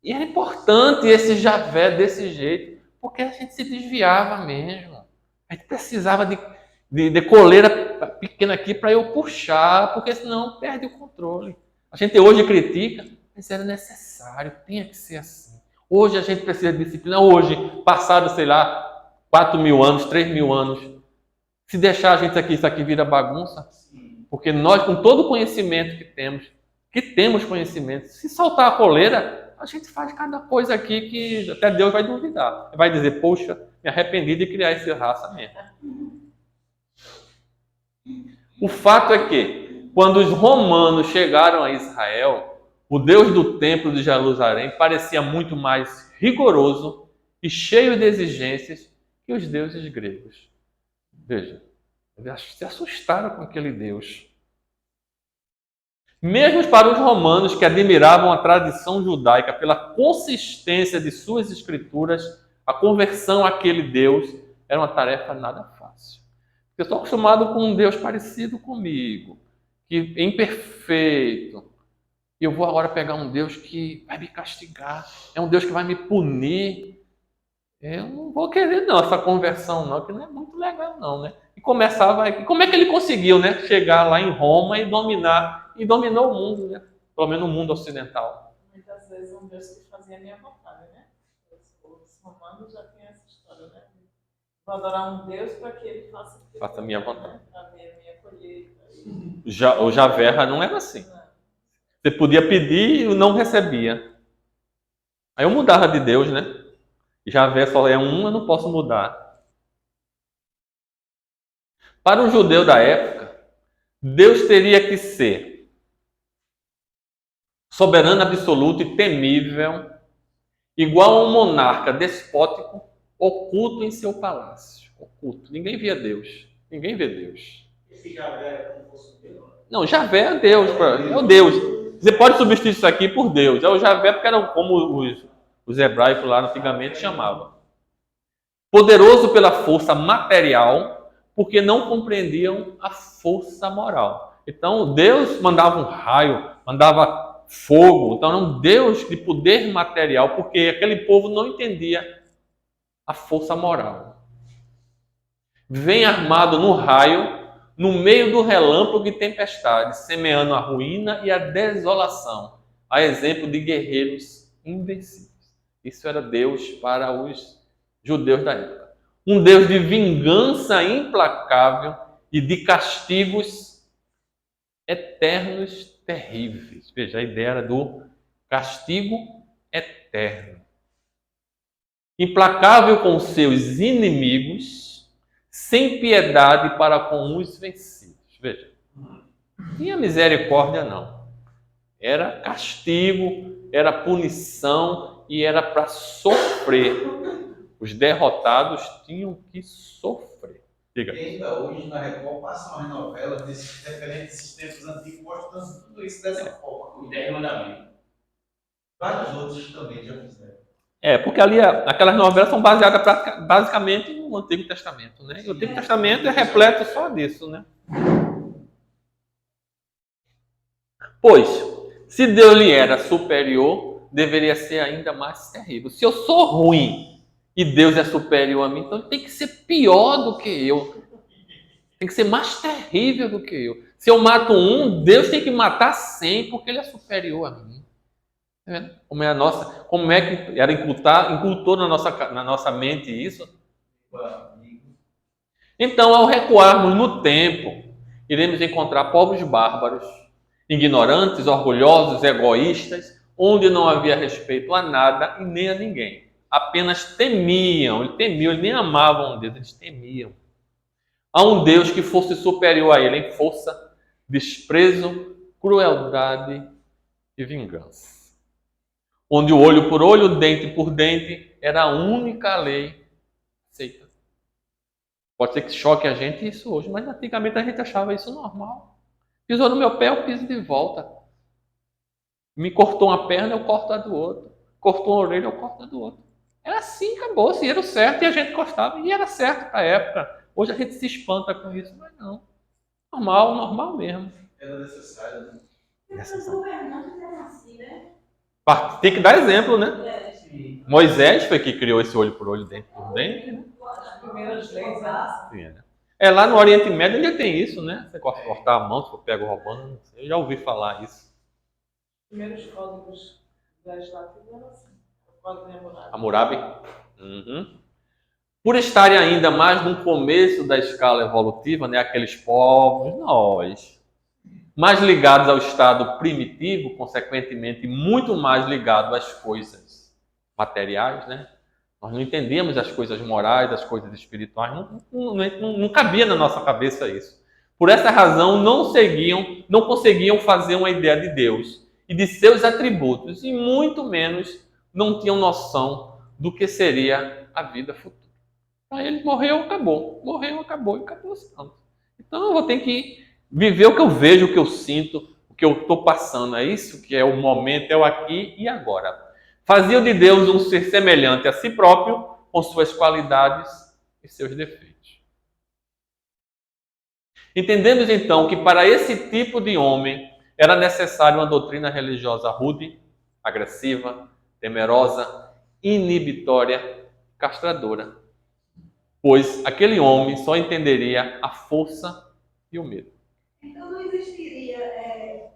e é importante esse Javé desse jeito, porque a gente se desviava mesmo. A gente precisava de coleira pequena aqui para eu puxar, porque senão perde o controle. A gente hoje critica, mas era necessário, tinha que ser assim. Hoje a gente precisa de disciplina. Hoje, passado, sei lá, 4.000 anos, 3.000 anos, se deixar a gente aqui, isso aqui vira bagunça. Porque nós, com todo o conhecimento que temos conhecimento, se soltar a coleira, a gente faz cada coisa aqui que até Deus vai duvidar. Vai dizer, poxa, me arrependi de criar essa raça mesmo. O fato é que, quando os romanos chegaram a Israel, o Deus do templo de Jerusalém parecia muito mais rigoroso e cheio de exigências que os deuses gregos. Veja, eles se assustaram com aquele Deus. Mesmo para os romanos que admiravam a tradição judaica pela consistência de suas escrituras, a conversão àquele Deus era uma tarefa nada fácil. Eu estou acostumado com um Deus parecido comigo, que é imperfeito. E eu vou agora pegar um Deus que vai me castigar, é um Deus que vai me punir. Eu não vou querer não essa conversão não, que não é muito legal não, né? E começava, e como é que ele conseguiu, né, chegar lá em Roma e dominou o mundo, né? Pelo menos o mundo ocidental. Muitas vezes um Deus que fazia a minha vontade, né? Os romanos já tinham essa história, né? Vou adorar um Deus para que ele faça a minha vontade. Para ver a minha colheita. O Javé não era assim. Você podia pedir e não recebia. Aí eu mudava de Deus, né? Javé só é um, eu não posso mudar. Para um judeu da época, Deus teria que ser soberano absoluto e temível, igual a um monarca despótico, oculto em seu palácio. Oculto. Ninguém via Deus. Ninguém vê Deus. Esse Javé é como fosse Deus. Não, Javé é Deus. É o Deus. Você pode substituir isso aqui por Deus. É o Javé porque era como os hebraicos lá antigamente chamavam. Poderoso pela força material, porque não compreendiam a força moral. Então, Deus mandava um raio, mandava fogo. Então, era um Deus de poder material, porque aquele povo não entendia a força moral. Vem armado no raio, no meio do relâmpago e tempestade, semeando a ruína e a desolação, a exemplo de guerreiros invencíveis. Isso era Deus para os judeus da época. Um Deus de vingança implacável e de castigos eternos terríveis. Veja, a ideia era do castigo eterno. Implacável com seus inimigos, sem piedade para com os vencidos. Veja, não tinha misericórdia não. Era castigo, era punição e era para sofrer. Os derrotados tinham que sofrer. Diga. E ainda hoje na Record passa uma novela referente a esses tempos antigos, mostrando tudo isso dessa forma. O 10 Mandamentos. Vários outros também já fizeram. Porque ali aquelas novelas são baseadas basicamente no Antigo Testamento, né? E o Antigo Testamento é repleto só disso, né? Pois, se Deus lhe era superior, deveria ser ainda mais terrível. Se eu sou ruim e Deus é superior a mim, então ele tem que ser pior do que eu. Tem que ser mais terrível do que eu. Se eu mato um, Deus tem que matar 100 porque ele é superior a mim. Tá vendo? Como é que era incultou na nossa mente isso? Então, ao recuarmos no tempo, iremos encontrar povos bárbaros, ignorantes, orgulhosos, egoístas, onde não havia respeito a nada e nem a ninguém. Apenas temiam, eles nem amavam Deus, eles temiam. A um Deus que fosse superior a ele em força, desprezo, crueldade e vingança. Onde o olho por olho, dente por dente, era a única lei aceita. Pode ser que choque a gente isso hoje, mas antigamente a gente achava isso normal. Pisou no meu pé, eu piso de volta. Me cortou uma perna, eu corto a do outro. Cortou uma orelha, eu corto a do outro. Era assim, acabou. Se era o certo e a gente gostava. E era certo para a época. Hoje a gente se espanta com isso, mas não. Normal mesmo. Era necessário, né? Os governantes eram assim, né? Tem que dar exemplo, né? Sim. Moisés foi que criou esse olho por olho, dente por dente, né? As primeiras leis eram assim. Lá no Oriente Médio ainda tem isso, né? Você cortar a mão, se for pego roubando, não sei. Eu já ouvi falar isso. Os primeiros códigos legislativos eram assim. O Código de Hammurabi. Uhum. Por estarem ainda mais no começo da escala evolutiva, né? Aqueles povos, nós, mais ligados ao estado primitivo, consequentemente muito mais ligados às coisas materiais, né? Nós não entendíamos as coisas morais, as coisas espirituais, não cabia na nossa cabeça isso. Por essa razão, não conseguiam fazer uma ideia de Deus e de seus atributos, e muito menos não tinham noção do que seria a vida futura. Para eles, morreu, acabou e acabou. Então eu vou ter que viver o que eu vejo, o que eu sinto, o que eu estou passando. É isso que é o momento, é o aqui e agora. Fazia de Deus um ser semelhante a si próprio, com suas qualidades e seus defeitos. Entendemos então que para esse tipo de homem era necessária uma doutrina religiosa rude, agressiva, temerosa, inibitória, castradora. Pois aquele homem só entenderia a força e o medo. Então não existiria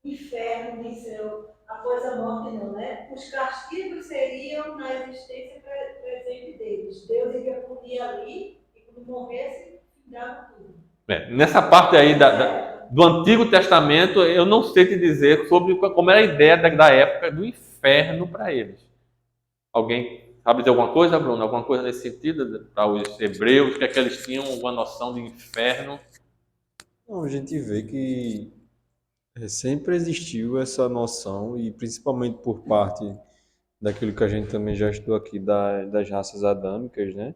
inferno, nem céu, após a morte, não, né? Os castigos seriam na existência presente deles. Deus iria punir ali e quando morresse, dava tudo. Nessa parte aí do Antigo Testamento, eu não sei te dizer sobre como era a ideia da época do inferno para eles. Alguém sabe de alguma coisa, Bruno? Alguma coisa nesse sentido para os hebreus, que é que eles tinham uma noção de inferno? Não, a gente vê que sempre existiu essa noção, e principalmente por parte daquilo que a gente também já estudou aqui das raças adâmicas, né?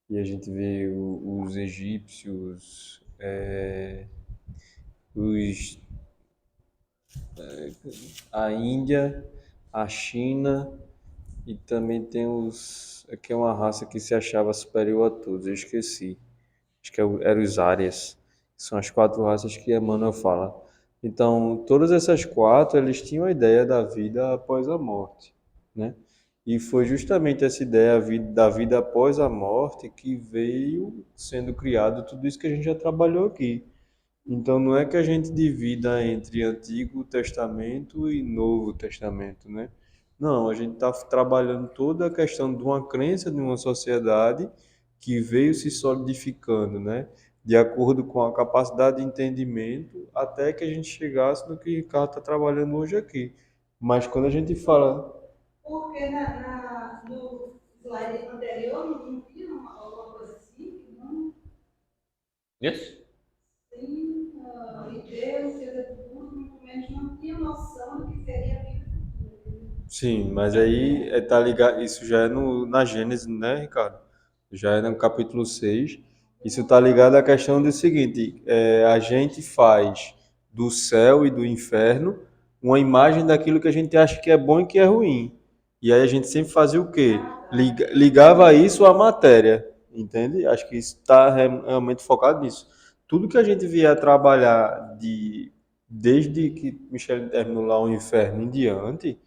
E a gente vê os egípcios, os, a Índia, a China, e também tem aqui é uma raça que se achava superior a todos, eu esqueci. Acho que eram os Árias. São as 4 raças que Emmanuel fala. Então, todas essas 4, eles tinham a ideia da vida após a morte, né? E foi justamente essa ideia da vida após a morte que veio sendo criado tudo isso que a gente já trabalhou aqui. Então, não é que a gente divida entre Antigo Testamento e Novo Testamento, né? Não, a gente está trabalhando toda a questão de uma crença de uma sociedade que veio se solidificando, né? De acordo com a capacidade de entendimento, até que a gente chegasse no que o Ricardo está trabalhando hoje aqui. Mas quando a gente fala. Porque no slide anterior não tinha alguma coisa assim? Não, Isso? sim, e Deus fez tudo, no momento não tinha noção do que seria a vida futura. Sim, mas aí tá ligado, isso já é na Gênesis, né, Ricardo? Já é no capítulo 6. Isso está ligado à questão do seguinte: a gente faz do céu e do inferno uma imagem daquilo que a gente acha que é bom e que é ruim. E aí a gente sempre fazia o quê? Ligava isso à matéria, entende? Acho que isso está realmente focado nisso. Tudo que a gente vier trabalhar desde que Michel terminou lá o inferno em diante,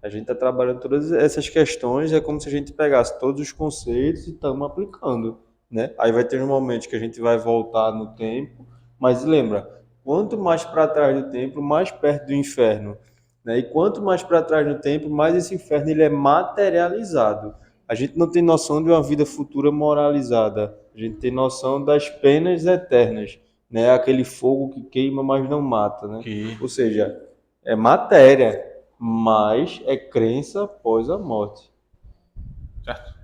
a gente está trabalhando todas essas questões, é como se a gente pegasse todos os conceitos e estamos aplicando, né? Aí vai ter um momento que a gente vai voltar no tempo, mas lembra, quanto mais para trás do tempo, mais perto do inferno, né? E quanto mais para trás no tempo, mais esse inferno ele é materializado. A gente não tem noção de uma vida futura moralizada. A gente tem noção das penas eternas, né? Aquele fogo que queima, mas não mata, né? Ou seja, é matéria, mas é crença após a morte. Certo?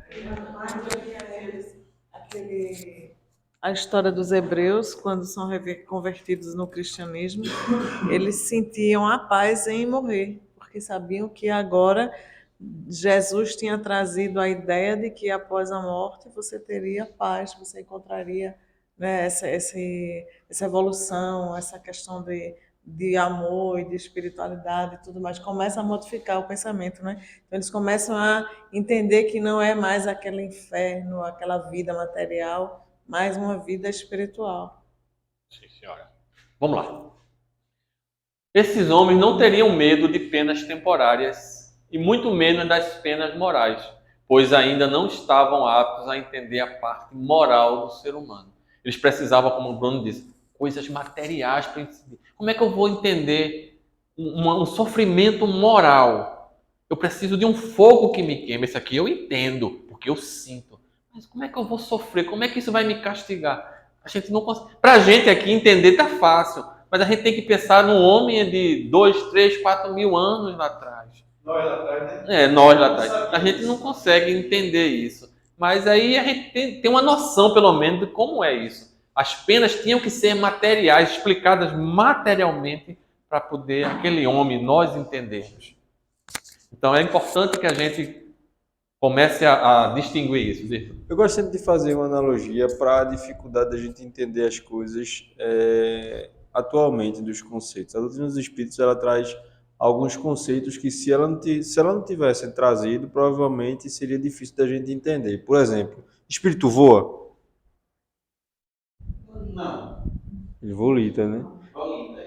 A história dos hebreus, quando são convertidos no cristianismo, eles sentiam a paz em morrer, porque sabiam que agora Jesus tinha trazido a ideia de que após a morte você teria paz, você encontraria, né, essa evolução, essa questão de amor e de espiritualidade e tudo mais. Começa a modificar o pensamento, né? Então eles começam a entender que não é mais aquele inferno, aquela vida material, mas uma vida espiritual. Sim, senhora. Vamos lá. Esses homens não teriam medo de penas temporárias e muito menos das penas morais, pois ainda não estavam aptos a entender a parte moral do ser humano. Eles precisavam, como o Bruno disse, coisas materiais para entender. Como é que eu vou entender um sofrimento moral? Eu preciso de um fogo que me queime. Isso aqui eu entendo, porque eu sinto. Mas como é que eu vou sofrer? Como é que isso vai me castigar? A gente não consegue. Para a gente aqui entender tá fácil, mas a gente tem que pensar num homem de 2, 3, 4 mil anos lá atrás. Nós lá atrás, né? Nós lá atrás. A gente não consegue entender isso. Mas aí a gente tem uma noção, pelo menos, de como é isso. As penas tinham que ser materiais, explicadas materialmente, para poder aquele homem, nós entendermos. Então é importante que a gente comece a distinguir isso. Eu gosto sempre de fazer uma analogia para a dificuldade da gente entender as coisas atualmente dos conceitos. A doutrina dos espíritos ela traz alguns conceitos que se ela não tivesse trazido, provavelmente seria difícil da gente entender. Por exemplo, espírito voa? Não. Ele volita, né? Volita.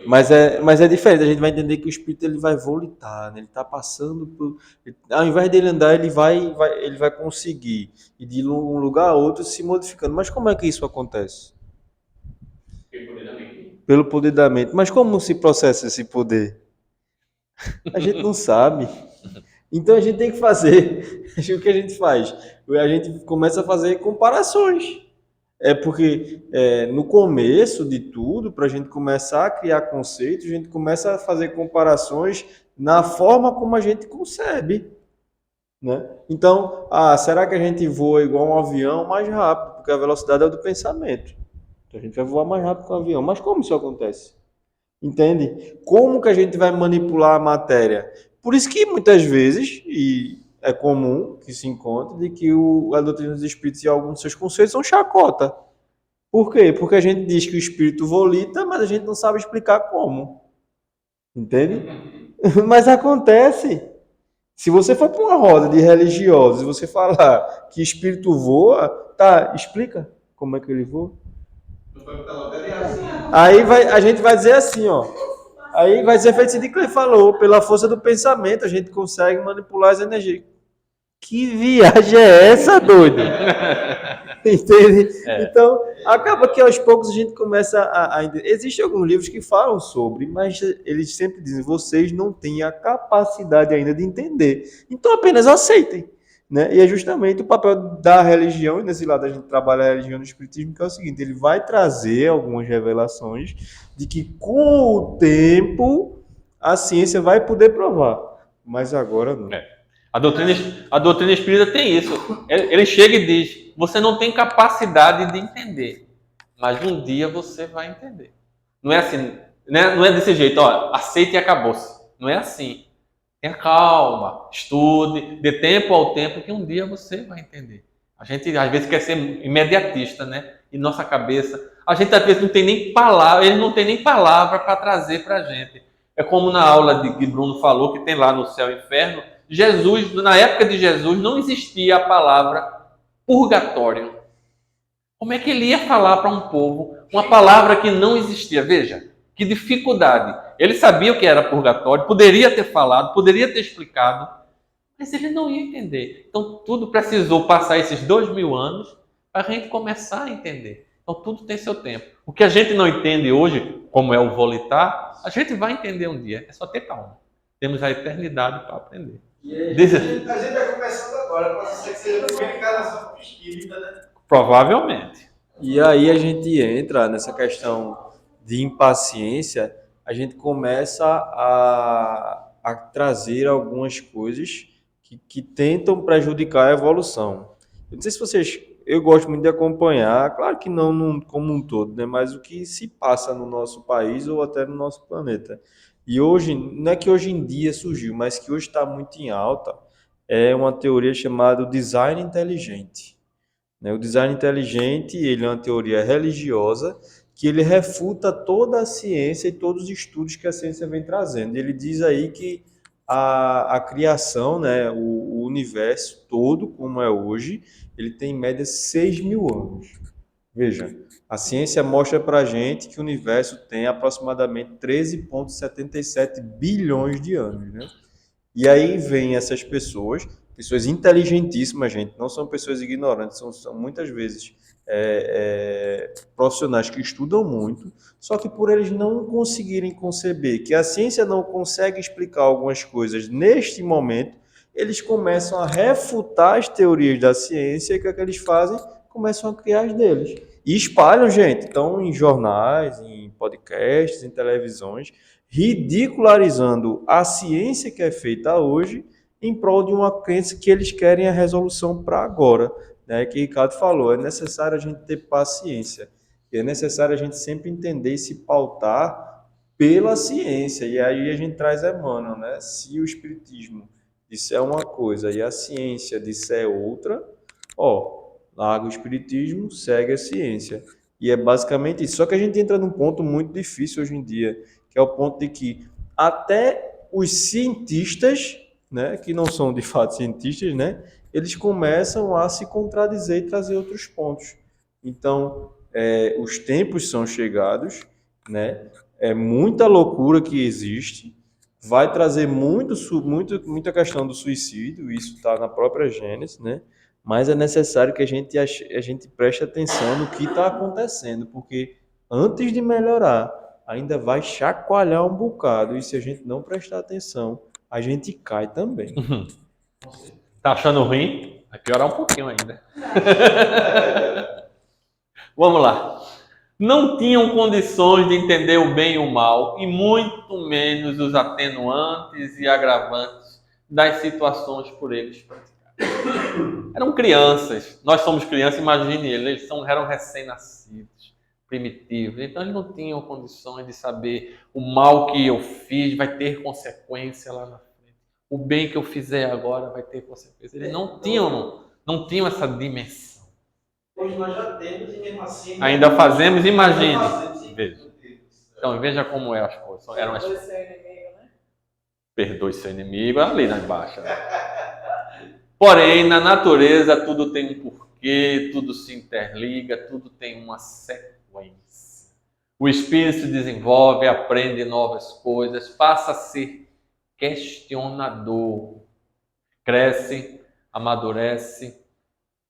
Mas é diferente, a gente vai entender que o espírito ele vai volitar, né? Ele está passando por... Ao invés dele andar, ele vai conseguir ir de um lugar a outro se modificando. Mas como é que isso acontece? Pelo poder da mente. Mas como se processa esse poder? A gente não sabe. Então a gente tem que fazer. O que a gente faz? A gente começa a fazer comparações. É porque no começo de tudo, para a gente começar a criar conceitos, a gente começa a fazer comparações na forma como a gente concebe, né? Então, será que a gente voa igual um avião mais rápido? Porque a velocidade é do pensamento. Então, a gente vai voar mais rápido que um avião. Mas como isso acontece? Entende? Como que a gente vai manipular a matéria? Por isso que muitas vezes, e é comum que se encontre, de que a doutrina dos espíritos e alguns dos seus conceitos são chacota. Por quê? Porque a gente diz que o espírito volita, mas a gente não sabe explicar como. Entende? Mas acontece. Se você for para uma roda de religiosos e você falar que espírito voa, tá, explica como é que ele voa. Aí a gente vai dizer assim, ó. Aí vai ser feito assim que ele falou, pela força do pensamento, a gente consegue manipular as energias. Que viagem é essa, doido? Entende? Então, acaba que aos poucos a gente começa a entender. Existem alguns livros que falam sobre, mas eles sempre dizem, vocês não têm a capacidade ainda de entender. Então, apenas aceitem. Né? E é justamente o papel da religião, e nesse lado a gente trabalha a religião no espiritismo, que é o seguinte, ele vai trazer algumas revelações de que com o tempo a ciência vai poder provar, mas agora não. A doutrina espírita tem isso. Ele chega e diz, você não tem capacidade de entender, mas um dia você vai entender. Não é assim, né? Não é desse jeito, ó, aceite e acabou-se. Não é assim. Tenha calma, estude, dê tempo ao tempo que um dia você vai entender. A gente às vezes quer ser imediatista, né? E nossa cabeça, a gente às vezes não tem nem palavra, ele não tem nem palavra para trazer para a gente. É como na aula de que Bruno falou, que tem lá no céu e inferno, Jesus, na época de Jesus, não existia a palavra purgatório. Como é que ele ia falar para um povo uma palavra que não existia? Veja, que dificuldade. Ele sabia o que era purgatório, poderia ter falado, poderia ter explicado, mas ele não ia entender. Então, tudo precisou passar esses 2000 anos para a gente começar a entender. Então, tudo tem seu tempo. O que a gente não entende hoje, como é o volitar, a gente vai entender um dia. É só ter calma. Temos a eternidade para aprender. A gente vai começando agora, pode ser que seja a primeira encarnação espírita, né? Provavelmente. E aí a gente entra nessa questão de impaciência, a gente começa a trazer algumas coisas que tentam prejudicar a evolução. Eu não sei se vocês... Eu gosto muito de acompanhar, claro que não como um todo, né? Mas o que se passa no nosso país ou até no nosso planeta. E hoje, não é que hoje em dia surgiu, mas que hoje está muito em alta, é uma teoria chamada design inteligente. O design inteligente, ele é uma teoria religiosa que ele refuta toda a ciência e todos os estudos que a ciência vem trazendo. Ele diz aí que a criação, né, o universo todo, como é hoje, ele tem em média 6.000 anos. Veja, a ciência mostra para a gente que o universo tem aproximadamente 13,77 bilhões de anos, né? E aí vem essas pessoas inteligentíssimas, gente, não são pessoas ignorantes, são muitas vezes profissionais que estudam muito, só que por eles não conseguirem conceber que a ciência não consegue explicar algumas coisas neste momento, eles começam a refutar as teorias da ciência e o que é que eles fazem? Começam a criar as deles. E espalham, gente, estão em jornais, em podcasts, em televisões, ridicularizando a ciência que é feita hoje em prol de uma crença que eles querem a resolução para agora, né? Que o Ricardo falou, é necessário a gente ter paciência, é necessário a gente sempre entender e se pautar pela ciência, e aí a gente traz Emmanuel, né? Se o espiritismo disser uma coisa e a ciência disser outra, larga o espiritismo, segue a ciência. E é basicamente isso. Só que a gente entra num ponto muito difícil hoje em dia, que é o ponto de que até os cientistas, né, que não são de fato cientistas, né, eles começam a se contradizer e trazer outros pontos. Então, os tempos são chegados, né, é muita loucura que existe, vai trazer muita questão do suicídio, isso está na própria Gênesis, né, mas é necessário que a gente preste atenção no que está acontecendo, porque antes de melhorar, ainda vai chacoalhar um bocado, e se a gente não prestar atenção, a gente cai também. Tá achando ruim? Vai piorar um pouquinho ainda. Vamos lá. Não tinham condições de entender o bem e o mal, e muito menos os atenuantes e agravantes das situações por eles praticadas. Eram crianças, nós somos crianças, imagine eram recém-nascidos, primitivos, então eles não tinham condições de saber o mal que eu fiz vai ter consequência lá na frente, o bem que eu fizer agora vai ter consequência. Eles não tinham essa dimensão. Hoje nós já temos e mesmo assim... Ainda fazemos, imagine. Veja. Então, veja como é as coisas. Eram as... Perdoe seu inimigo, né? Perdoe seu inimigo, ali na embaixo. Porém, na natureza, tudo tem um porquê, tudo se interliga, tudo tem uma sequência. O espírito se desenvolve, aprende novas coisas, passa a ser questionador, cresce, amadurece,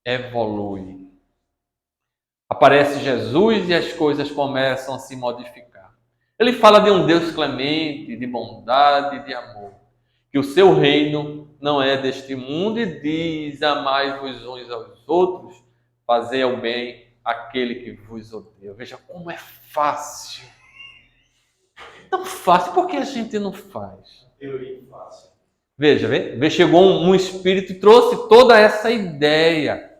evolui. Aparece Jesus e as coisas começam a se modificar. Ele fala de um Deus clemente, de bondade e de amor, que o seu reino não é deste mundo e diz: amai-vos uns aos outros, fazei o bem àquele que vos odeia. Veja como é fácil. Tão fácil, por que a gente não faz? Teoria fácil. Veja, chegou um espírito e trouxe toda essa ideia,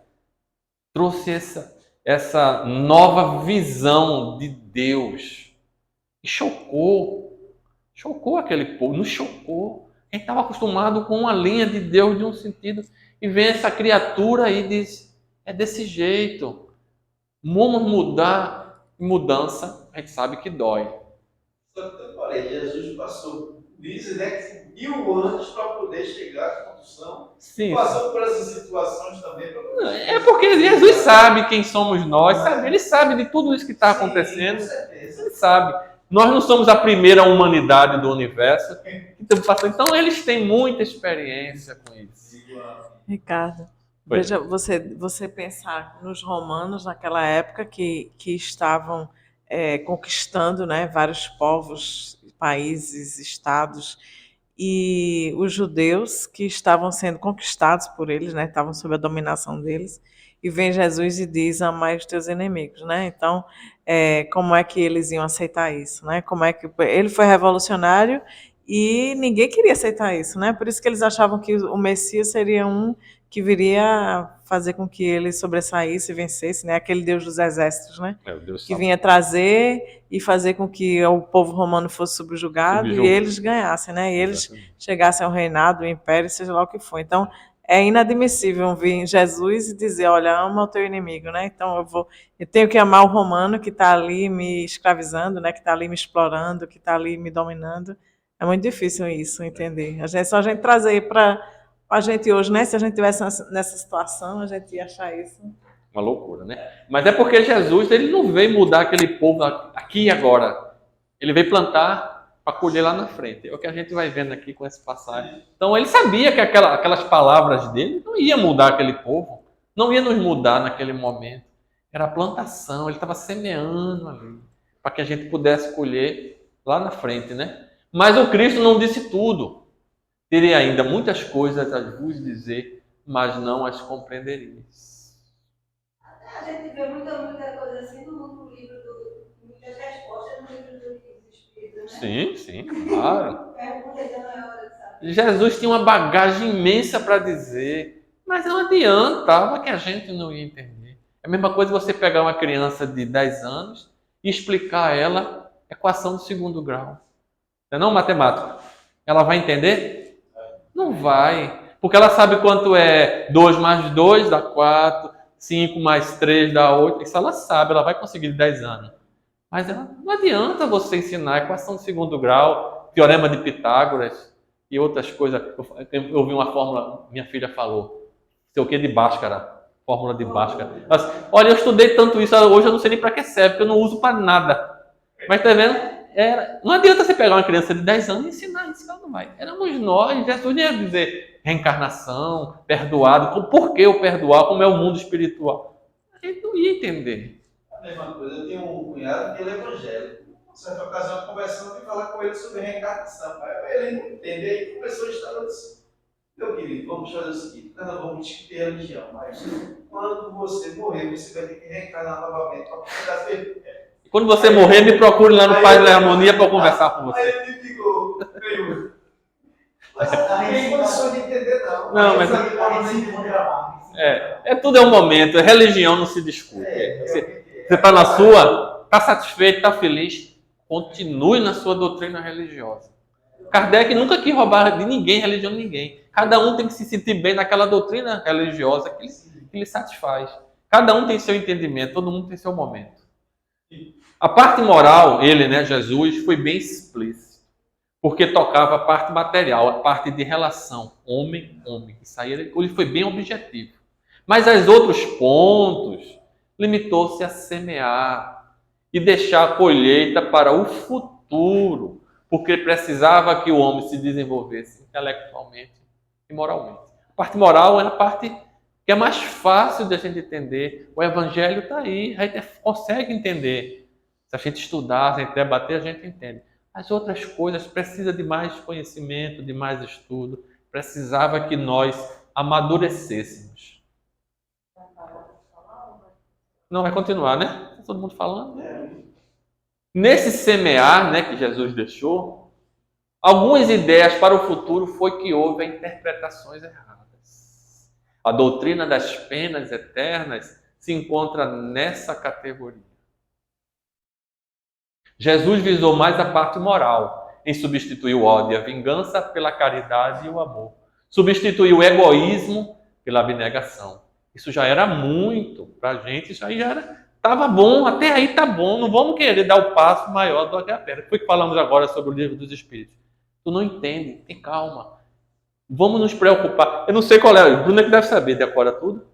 trouxe essa nova visão de Deus. E chocou aquele povo, nos chocou. Quem estava acostumado com uma linha de Deus de um sentido, e vem essa criatura aí e diz: é desse jeito. Vamos mudar. Mudança, a gente sabe que dói. Só que eu falei, Jesus passou, dizem, né, que 1000 anos para poder chegar à condução. Sim. Passou por essas situações também. É porque Jesus sabe quem somos nós, sabe? Ele sabe de tudo isso que está acontecendo. Com certeza. Ele sabe. Nós não somos a primeira humanidade do universo. Então, eles têm muita experiência com isso. Ricardo, Oi. veja, você pensar nos romanos naquela época que estavam conquistando, né, vários povos, países, estados, e os judeus que estavam sendo conquistados por eles, né, estavam sob a dominação deles, e vem Jesus e diz: amai os teus inimigos, né? Então, como é que eles iam aceitar isso, né? Como é que ele foi revolucionário e ninguém queria aceitar isso, né? Por isso que eles achavam que o Messias seria um que viria fazer com que ele sobressaísse e vencesse, né? Aquele Deus dos exércitos, né? É, o Deus Que vinha trazer e fazer com que o povo romano fosse subjugado e eles ganhassem, né? E eles chegassem ao reinado, ao império, seja lá o que for. Então, é inadmissível vir Jesus e dizer: olha, ama o teu inimigo, né? Então eu tenho que amar o romano que está ali me escravizando, né? Que está ali me explorando, que está ali me dominando. É muito difícil isso, entender. Só a gente trazer para a gente hoje, né? Se a gente tivesse nessa situação, a gente ia achar isso uma loucura, né? Mas é porque Jesus, ele não veio mudar aquele povo aqui e agora. Ele veio plantar para colher lá na frente. É o que a gente vai vendo aqui com essa passagem. Então, ele sabia que aquelas palavras dele não ia mudar aquele povo. Não ia nos mudar naquele momento. Era a plantação, ele estava semeando ali, para que a gente pudesse colher lá na frente, né? Mas o Cristo não disse tudo. Terei ainda muitas coisas a vos dizer, mas não as compreendereis. A gente vê muita coisa assim no livro muitas respostas no livro dos Espíritos, né? Sim, claro. Pergunta ainda não é hora de saber. Jesus tinha uma bagagem imensa para dizer, mas não adiantava que a gente não ia entender. É a mesma coisa você pegar uma criança de 10 anos e explicar a ela a equação do segundo grau. Não, matemática. Ela vai entender? Não vai. Porque ela sabe quanto é 2 mais 2 dá 4, 5 mais 3 dá 8. Isso ela sabe, ela vai conseguir de 10 anos. Mas não adianta você ensinar a equação de segundo grau, teorema de Pitágoras e outras coisas. Eu ouvi uma fórmula, minha filha falou, sei o que de Bhaskara, fórmula de Bhaskara. Ela disse: olha, eu estudei tanto isso, hoje eu não sei nem para que serve, porque eu não uso para nada. Mas tá vendo? Não adianta você pegar uma criança de 10 anos e ensinar isso, ela não vai. Éramos nós, Jesus ia dizer reencarnação, perdoado, por que eu perdoar, como é o mundo espiritual. A gente não ia entender. A mesma coisa, eu tenho um cunhado que ele é evangélico. Em certa ocasião, conversando, eu fui falar com ele sobre reencarnação. Ele não entende, aí começou a história disso. Meu querido, vamos fazer o seguinte, nós não vamos discutir a religião, mas quando você morrer, você vai ter que reencarnar novamente para conversar com ele. E quando você morrer, me procure lá no Paz da Harmonia para conversar com você. Aí ele ficou meio... Mas não tem condições de entender, não. Não, mas... tudo é um momento. A religião não se discute. Você está na sua, está satisfeito, está feliz, continue na sua doutrina religiosa. Kardec nunca quis roubar de ninguém, religião de ninguém. Cada um tem que se sentir bem naquela doutrina religiosa que lhe satisfaz. Cada um tem seu entendimento, todo mundo tem seu momento. A parte moral, ele, né, Jesus, foi bem explícito, porque tocava a parte material, a parte de relação, homem-homem. Isso aí ele foi bem objetivo. Mas aos outros pontos, limitou-se a semear e deixar a colheita para o futuro, porque precisava que o homem se desenvolvesse intelectualmente e moralmente. A parte moral é a parte que é mais fácil de a gente entender. O evangelho está aí, a gente consegue entender. Se a gente estudar, se a gente debater, a gente entende. As outras coisas precisam de mais conhecimento, de mais estudo. Precisava que nós amadurecêssemos. Não, vai continuar, né? Tá todo mundo falando? Nesse semear, né, que Jesus deixou, algumas ideias para o futuro foi que houve interpretações erradas. A doutrina das penas eternas se encontra nessa categoria. Jesus visou mais a parte moral, em substituir o ódio e a vingança pela caridade e o amor. Substituiu o egoísmo pela abnegação. Isso já era muito para a gente, isso aí já era... Estava bom, até aí está bom, não vamos querer dar o passo maior do que a perna. Foi que falamos agora sobre o livro dos Espíritos. Tu não entende, tem calma. Vamos nos preocupar. Eu não sei qual é, o Bruno é que deve saber, decora tudo.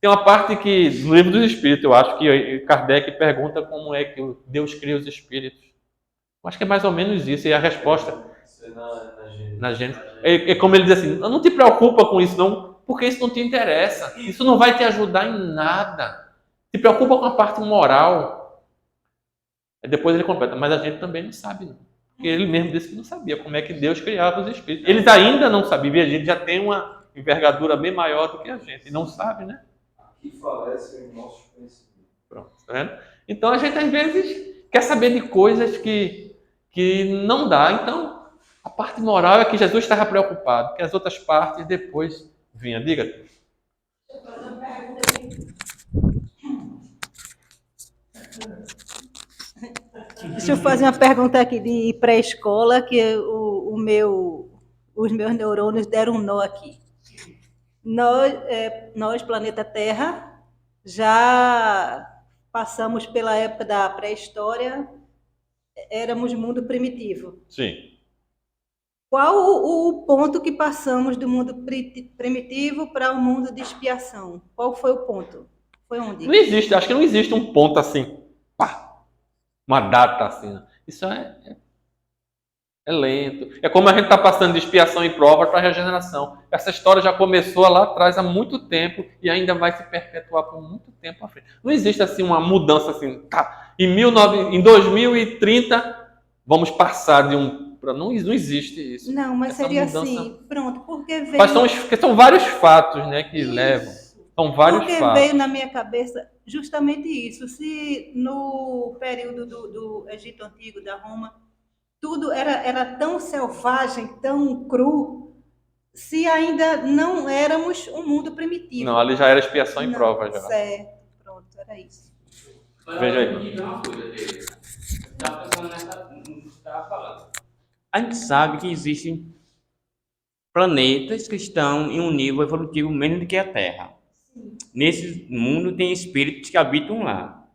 Tem uma parte que, no livro dos Espíritos, eu acho que Kardec pergunta como é que Deus cria os Espíritos. Eu acho que é mais ou menos isso, e a resposta... Na gente. É como ele diz assim, não te preocupa com isso não, porque isso não te interessa. Isso não vai te ajudar em nada. Se preocupa com a parte moral. Aí depois ele completa, mas a gente também não sabe, não. Porque ele mesmo disse que não sabia como é que Deus criava os espíritos. Eles ainda não sabiam, e a gente já tem uma envergadura bem maior do que a gente, e não sabe, né? Aqui falece o nosso conhecimento. Pronto, tá vendo? Então a gente às vezes quer saber de coisas que não dá. Então, a parte moral é que Jesus estava preocupado, que as outras partes depois vinham. Diga. Deixa eu fazer uma pergunta aqui de pré-escola, que os meus neurônios deram um nó aqui. Nós, planeta Terra, já passamos pela época da pré-história, éramos mundo primitivo. Sim. Qual o ponto que passamos do mundo primitivo para o mundo de expiação? Qual foi o ponto? Foi onde? Não existe, acho que não existe um ponto assim, pá, uma data assim. Isso é lento. É como a gente está passando de expiação e prova para regeneração. Essa história já começou lá atrás há muito tempo e ainda vai se perpetuar por muito tempo à frente. Não existe assim uma mudança assim, tá, em 2030 vamos passar de um... Não existe isso. Não, mas essa seria mudança... assim, pronto, porque veio... Mas são vários fatos, né, que Isso. levam. São vários porque fatos. veio na minha cabeça justamente isso. Se no período do Egito Antigo, da Roma, tudo era tão selvagem, tão cru, se ainda não éramos um mundo primitivo. Não, ali já era expiação e prova já. Certo, pronto, era isso. Veja aí. Eu vou dizer uma coisa, Pedro. Estava pensando nessa no que você estava falando. A gente sabe que existem planetas que estão em um nível evolutivo menos do que a Terra. Nesse mundo tem espíritos que habitam lá.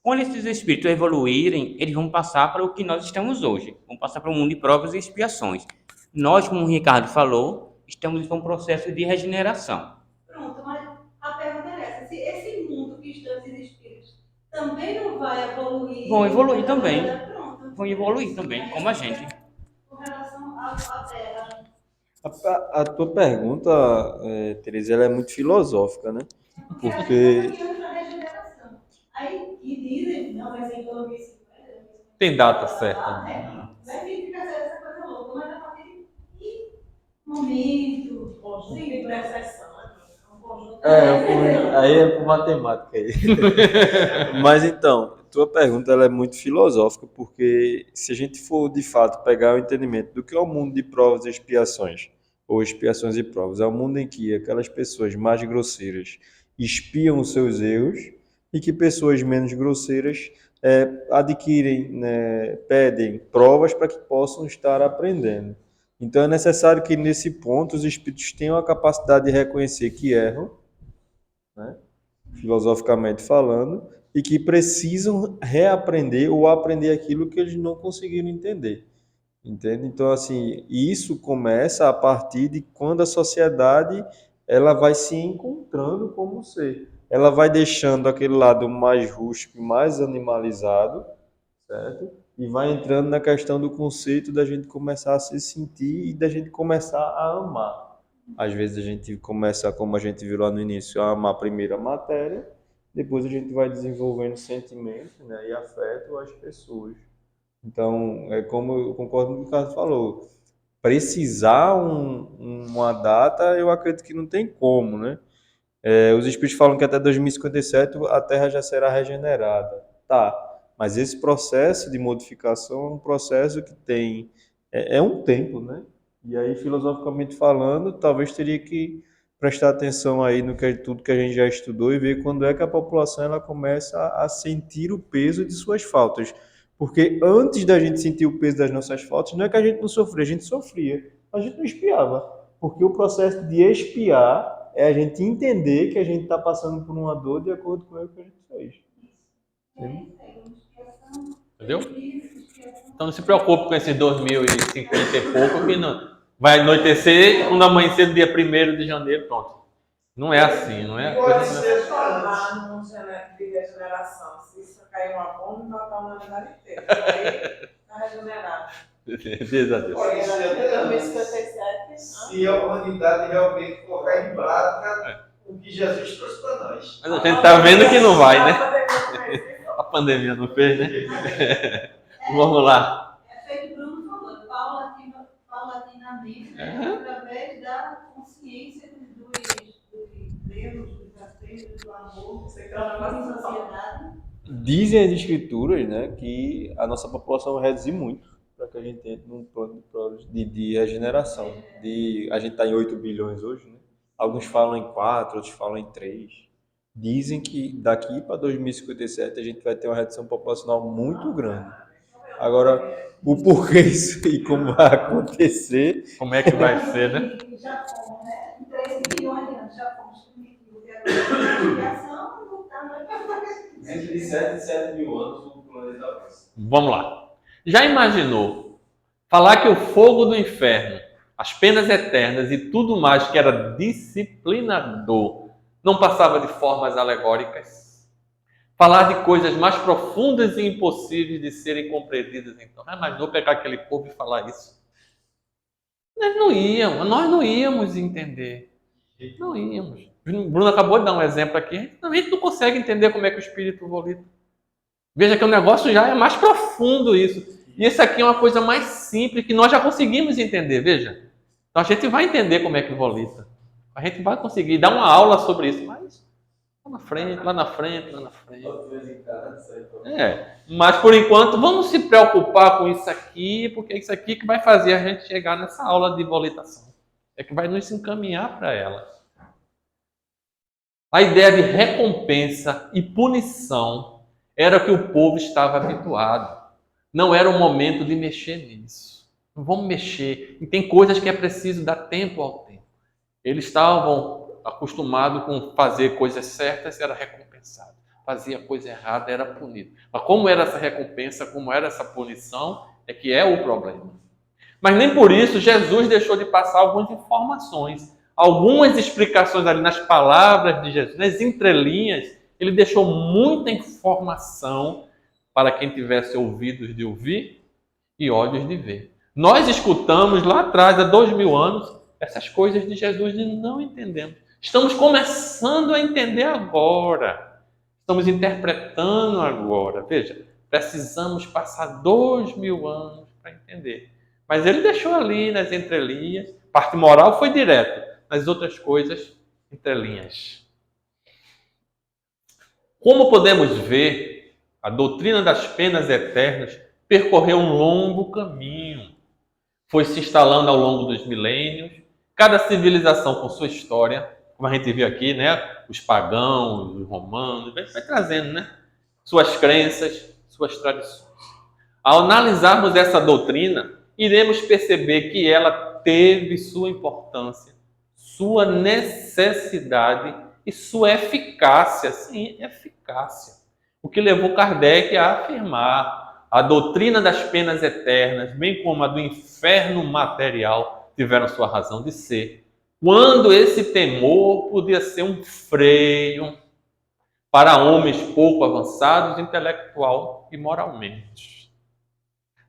Quando esses espíritos evoluírem, eles vão passar para o que nós estamos hoje. Vão passar para o mundo de provas e expiações. Nós, como o Ricardo falou, estamos em um processo de regeneração. Pronto, mas a pergunta é essa. Se esse mundo que estão esses espíritos também não vai evoluir... Vão evoluir também. Pronto. Vão evoluir também, como a gente. Com relação à Terra. A tua pergunta, Teresa, ela é muito filosófica, né? Porque Aí, e dizem, não, vai ser em 2050. Tem data certa. Vai ficar essa coisa louca, mas a partir de momento, conjunto de interseção. É um conjunto de Aí é por matemática aí. Mas então, tua pergunta ela é muito filosófica, porque se a gente for de fato pegar o entendimento do que é o mundo de provas e expiações, ou expiações e provas, é um mundo em que aquelas pessoas mais grosseiras expiam os seus erros e que pessoas menos grosseiras adquirem, né, pedem provas para que possam estar aprendendo. Então é necessário que nesse ponto os espíritos tenham a capacidade de reconhecer que erram, né, filosoficamente falando, e que precisam reaprender ou aprender aquilo que eles não conseguiram entender. Entende? Então, assim, isso começa a partir de quando a sociedade ela vai se encontrando como ser. Ela vai deixando aquele lado mais rústico, mais animalizado, certo? E vai entrando na questão do conceito da gente começar a se sentir e da gente começar a amar. Às vezes a gente começa, como a gente viu lá no início, a amar primeiro a matéria, depois a gente vai desenvolvendo sentimento, né, e afeto às pessoas. Então, é como eu concordo com o que o Ricardo falou, precisar uma data, eu acredito que não tem como, né? Os espíritos falam que até 2057 a Terra já será regenerada. Tá, mas esse processo de modificação é um processo que tem... É um tempo, né? E aí, filosoficamente falando, talvez teria que prestar atenção aí no que tudo que a gente já estudou e ver quando é que a população ela começa a sentir o peso de suas faltas. Porque antes da gente sentir o peso das nossas faltas, não é que a gente não sofria, a gente sofria, a gente não espiava. Porque o processo de expiar é a gente entender que a gente está passando por uma dor de acordo com o que a gente fez. Entendeu? Então não se preocupe com esses 2050 e pouco, que não vai anoitecer quando amanhecer no dia 1º de janeiro, pronto. Não é assim, não é? Pode ser formar num de regeneração. Se isso cair uma bomba, matar uma humanidade inteira. Aí está regenerado. Deus a Deus. Pode ser até 2057. se a humanidade realmente colocar em prática o que Jesus trouxe para nós. Mas a gente está vendo que não vai, né? A pandemia não fez, né? Vamos lá. É feito o Bruno falou, paulatinamente, através da consciência dos erros, dos acertos, do amor, da sociedade. Dizem as escrituras, né, que a nossa população vai reduzir muito para que a gente entre num plano de regeneração. A gente está em 8 bilhões hoje, né? Alguns falam em 4, outros falam em 3. Dizem que daqui para 2057 a gente vai ter uma redução populacional muito grande. Agora, o porquê isso e como vai acontecer... Como é que vai ser, né? Já fomos, né? Em 13 bilhões de anos, já fomos primitivos. E agora, a criação, voltar Entre 7 e 7 mil anos o planeta vai. Vamos lá. Já imaginou falar que o fogo do inferno, as penas eternas e tudo mais que era disciplinador não passava de formas alegóricas? Falar de coisas mais profundas e impossíveis de serem compreendidas, então. Já imaginou pegar aquele povo e falar isso? Nós não íamos entender. Não íamos. O Bruno acabou de dar um exemplo aqui. A gente não consegue entender como é que o espírito volita. Veja que o negócio já é mais profundo isso. E isso aqui é uma coisa mais simples que nós já conseguimos entender, veja. Então a gente vai entender como é que volita. A gente vai conseguir dar uma aula sobre isso, mas lá na frente, lá na frente, lá na frente. Mas por enquanto vamos se preocupar com isso aqui, porque é isso aqui que vai fazer a gente chegar nessa aula de volitação. É que vai nos encaminhar para ela. A ideia de recompensa e punição era o que o povo estava habituado. Não era o momento de mexer nisso. Não vamos mexer. E tem coisas que é preciso dar tempo ao tempo. Eles estavam acostumados com fazer coisas certas, era recompensado. Fazia coisa errada, era punido. Mas como era essa recompensa, como era essa punição, é que é o problema. Mas nem por isso Jesus deixou de passar algumas informações. Algumas explicações ali nas palavras de Jesus, nas entrelinhas, ele deixou muita informação para quem tivesse ouvidos de ouvir e olhos de ver. Nós escutamos lá atrás, há 2000 anos, essas coisas de Jesus e não entendemos. Estamos começando a entender agora. Estamos interpretando agora. Veja, precisamos passar 2000 anos para entender. Mas ele deixou ali nas entrelinhas. Parte moral foi direto. nas outras coisas entre linhas. Como podemos ver, a doutrina das penas eternas percorreu um longo caminho. Foi se instalando ao longo dos milênios, cada civilização com sua história, como a gente viu aqui, né? Os pagãos, os romanos, vai trazendo, né? Suas crenças, suas tradições. Ao analisarmos essa doutrina, iremos perceber que ela teve sua importância, sua necessidade e sua eficácia. Sim, eficácia. O que levou Kardec a afirmar: a doutrina das penas eternas, bem como a do inferno material, tiveram sua razão de ser, quando esse temor podia ser um freio para homens pouco avançados intelectual e moralmente.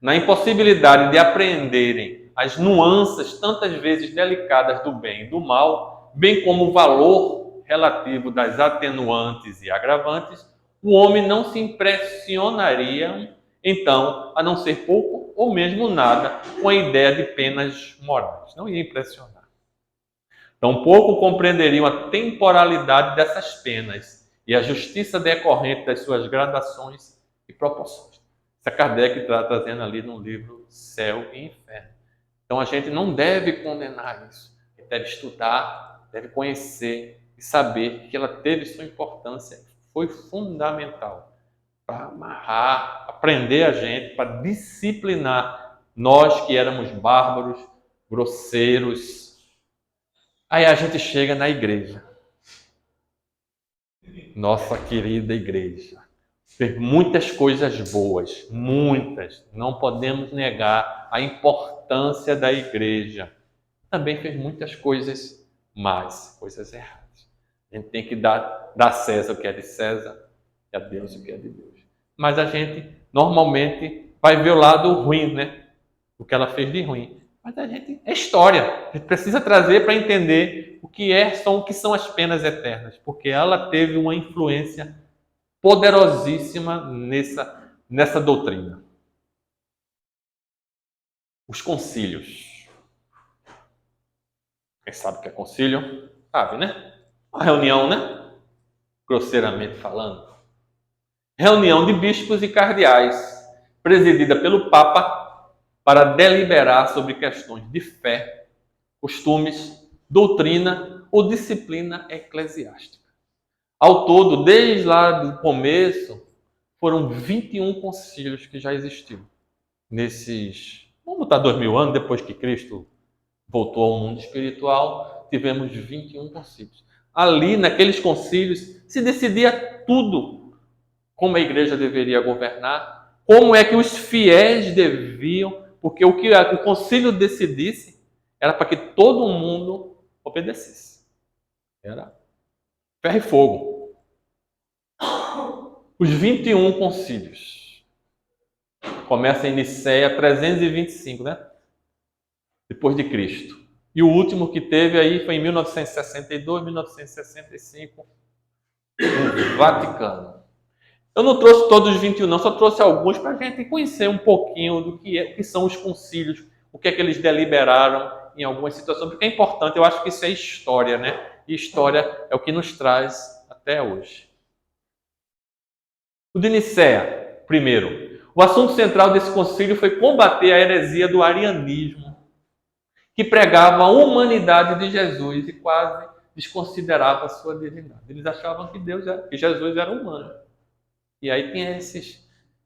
Na impossibilidade de apreenderem as nuances tantas vezes delicadas do bem e do mal, bem como o valor relativo das atenuantes e agravantes, o homem não se impressionaria, então, a não ser pouco ou mesmo nada, com a ideia de penas morais. Não ia impressionar. Tampouco compreenderiam a temporalidade dessas penas e a justiça decorrente das suas gradações e proporções. Isso é Kardec está trazendo ali no livro Céu e Inferno. Então a gente não deve condenar isso. A gente deve estudar, deve conhecer e saber que ela teve sua importância, foi fundamental para amarrar, aprender a gente, para disciplinar nós que éramos bárbaros, grosseiros. Aí a gente chega na igreja. Nossa querida igreja. Fez muitas coisas boas, muitas. Não podemos negar a importância da igreja. Também fez muitas coisas más, coisas erradas. A gente tem que dar a César o que é de César e a Deus o que é de Deus. Mas a gente normalmente vai ver o lado ruim, né? O que ela fez de ruim. Mas a gente é história. A gente precisa trazer para entender o que são as penas eternas, porque ela teve uma influência poderosíssima nessa doutrina. Os concílios. Quem sabe o que é concílio? Sabe, né? Uma reunião, né? Grosseiramente falando. Reunião de bispos e cardeais, presidida pelo Papa, para deliberar sobre questões de fé, costumes, doutrina ou disciplina eclesiástica. Ao todo, desde lá do começo, foram 21 concílios que já existiram. Vamos botar 2000 anos depois que Cristo voltou ao mundo espiritual, tivemos 21 concílios. Ali, naqueles concílios, se decidia tudo. Como a igreja deveria governar, como é que os fiéis deviam, porque o que o concílio decidisse era para que todo mundo obedecesse. Era ferro e fogo. Os 21 concílios. Começa em Nicéia 325, né? Depois de Cristo. E o último que teve aí foi em 1962, 1965, no Vaticano. Eu não trouxe todos os 21, não, só trouxe alguns para a gente conhecer um pouquinho do que são os concílios, o que é que eles deliberaram em algumas situações, porque é importante, eu acho que isso é história, né? E história é o que nos traz até hoje. O de Nicéia, primeiro. O assunto central desse concílio foi combater a heresia do arianismo, que pregava a humanidade de Jesus e quase desconsiderava a sua divindade. Eles achavam que Jesus era humano. E aí tinha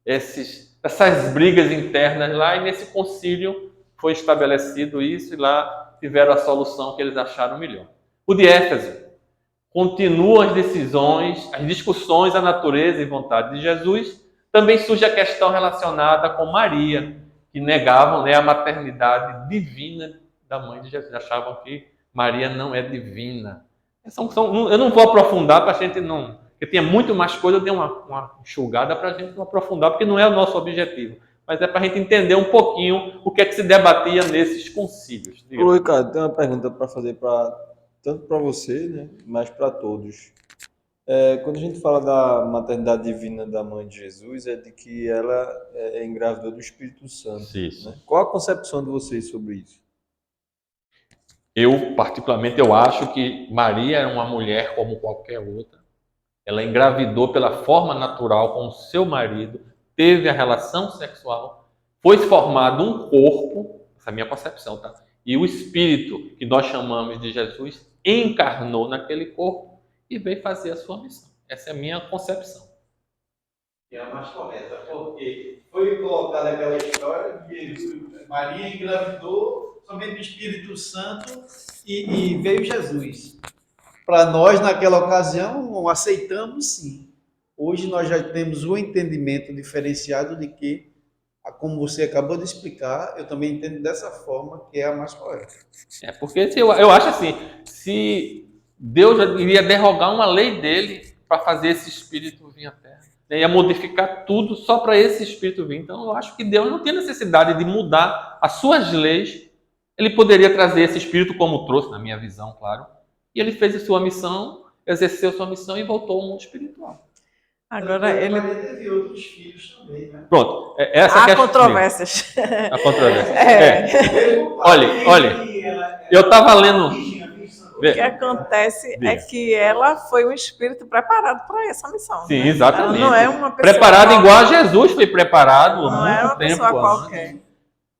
essas brigas internas lá, e nesse concílio foi estabelecido isso, e lá tiveram a solução que eles acharam melhor. O de Éfeso. Continuam as decisões, as discussões à natureza e vontade de Jesus. Também surge a questão relacionada com Maria, que negavam, né, a maternidade divina da mãe de Jesus. Achavam que Maria não é divina. Eu não vou aprofundar para a gente não... Porque tinha muito mais coisa, eu dei uma enxugada para a gente não aprofundar, porque não é o nosso objetivo. Mas é para a gente entender um pouquinho o que é que se debatia nesses concílios. Ô, Ricardo, tem uma pergunta para fazer tanto para você, né, mas para todos. Quando a gente fala da maternidade divina da mãe de Jesus, é de que ela é engravidou do Espírito Santo. Isso. Né? Qual a concepção de vocês sobre isso? Eu, particularmente, eu acho que Maria era uma mulher como qualquer outra. Ela engravidou pela forma natural com o seu marido, teve a relação sexual, foi formado um corpo, essa é a minha concepção, tá? E o espírito que nós chamamos de Jesus encarnou naquele corpo e veio fazer a sua missão. Essa é a minha concepção. Que é a mais correta, porque foi colocada aquela história de Maria engravidou somente do Espírito Santo e veio Jesus. Para nós, naquela ocasião, aceitamos sim. Hoje nós já temos um entendimento diferenciado de que, como você acabou de explicar, eu também entendo dessa forma, que é a mais correta. Porque eu acho assim, se Deus iria derrogar uma lei dele para fazer esse espírito vir à Terra, né? Ia modificar tudo só para esse espírito vir. Então eu acho que Deus não tem necessidade de mudar as suas leis. Ele poderia trazer esse espírito como trouxe, na minha visão, claro. E ele fez a sua missão, exerceu sua missão e voltou ao mundo espiritual. Agora ele. Maria teve outros filhos também, né? Pronto, essa Há que é a controvérsias. A controvérsia. É. Olha, eu estava lendo. O que acontece é que ela foi um espírito preparado para essa missão. Sim, né? exatamente. Ela não é uma pessoa Preparado qualquer. igual a Jesus foi preparado há Não é uma muito tempo. pessoa antes. qualquer.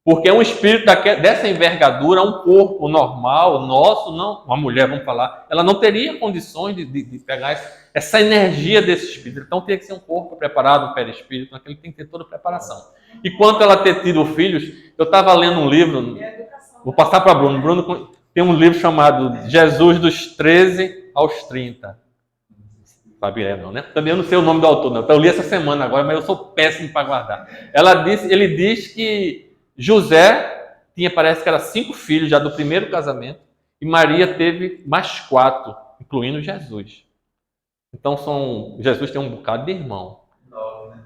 Porque um espírito dessa envergadura, um corpo normal, nosso, não, uma mulher, vamos falar, ela não teria condições de pegar essa energia desse espírito. Então tem que ser um corpo preparado, um perispírito, aquele tem que ter toda a preparação. E quanto ela ter tido filhos, eu estava lendo um livro, vou passar para Bruno. Bruno tem um livro chamado Jesus dos 13 aos 30. Sabe, não, né? Também eu não sei o nome do autor, não. Eu li essa semana agora, mas eu sou péssimo para guardar. Ele diz que José tinha, parece que era 5 filhos já do primeiro casamento, e Maria teve mais 4, incluindo Jesus. Então Jesus tem um bocado de irmão.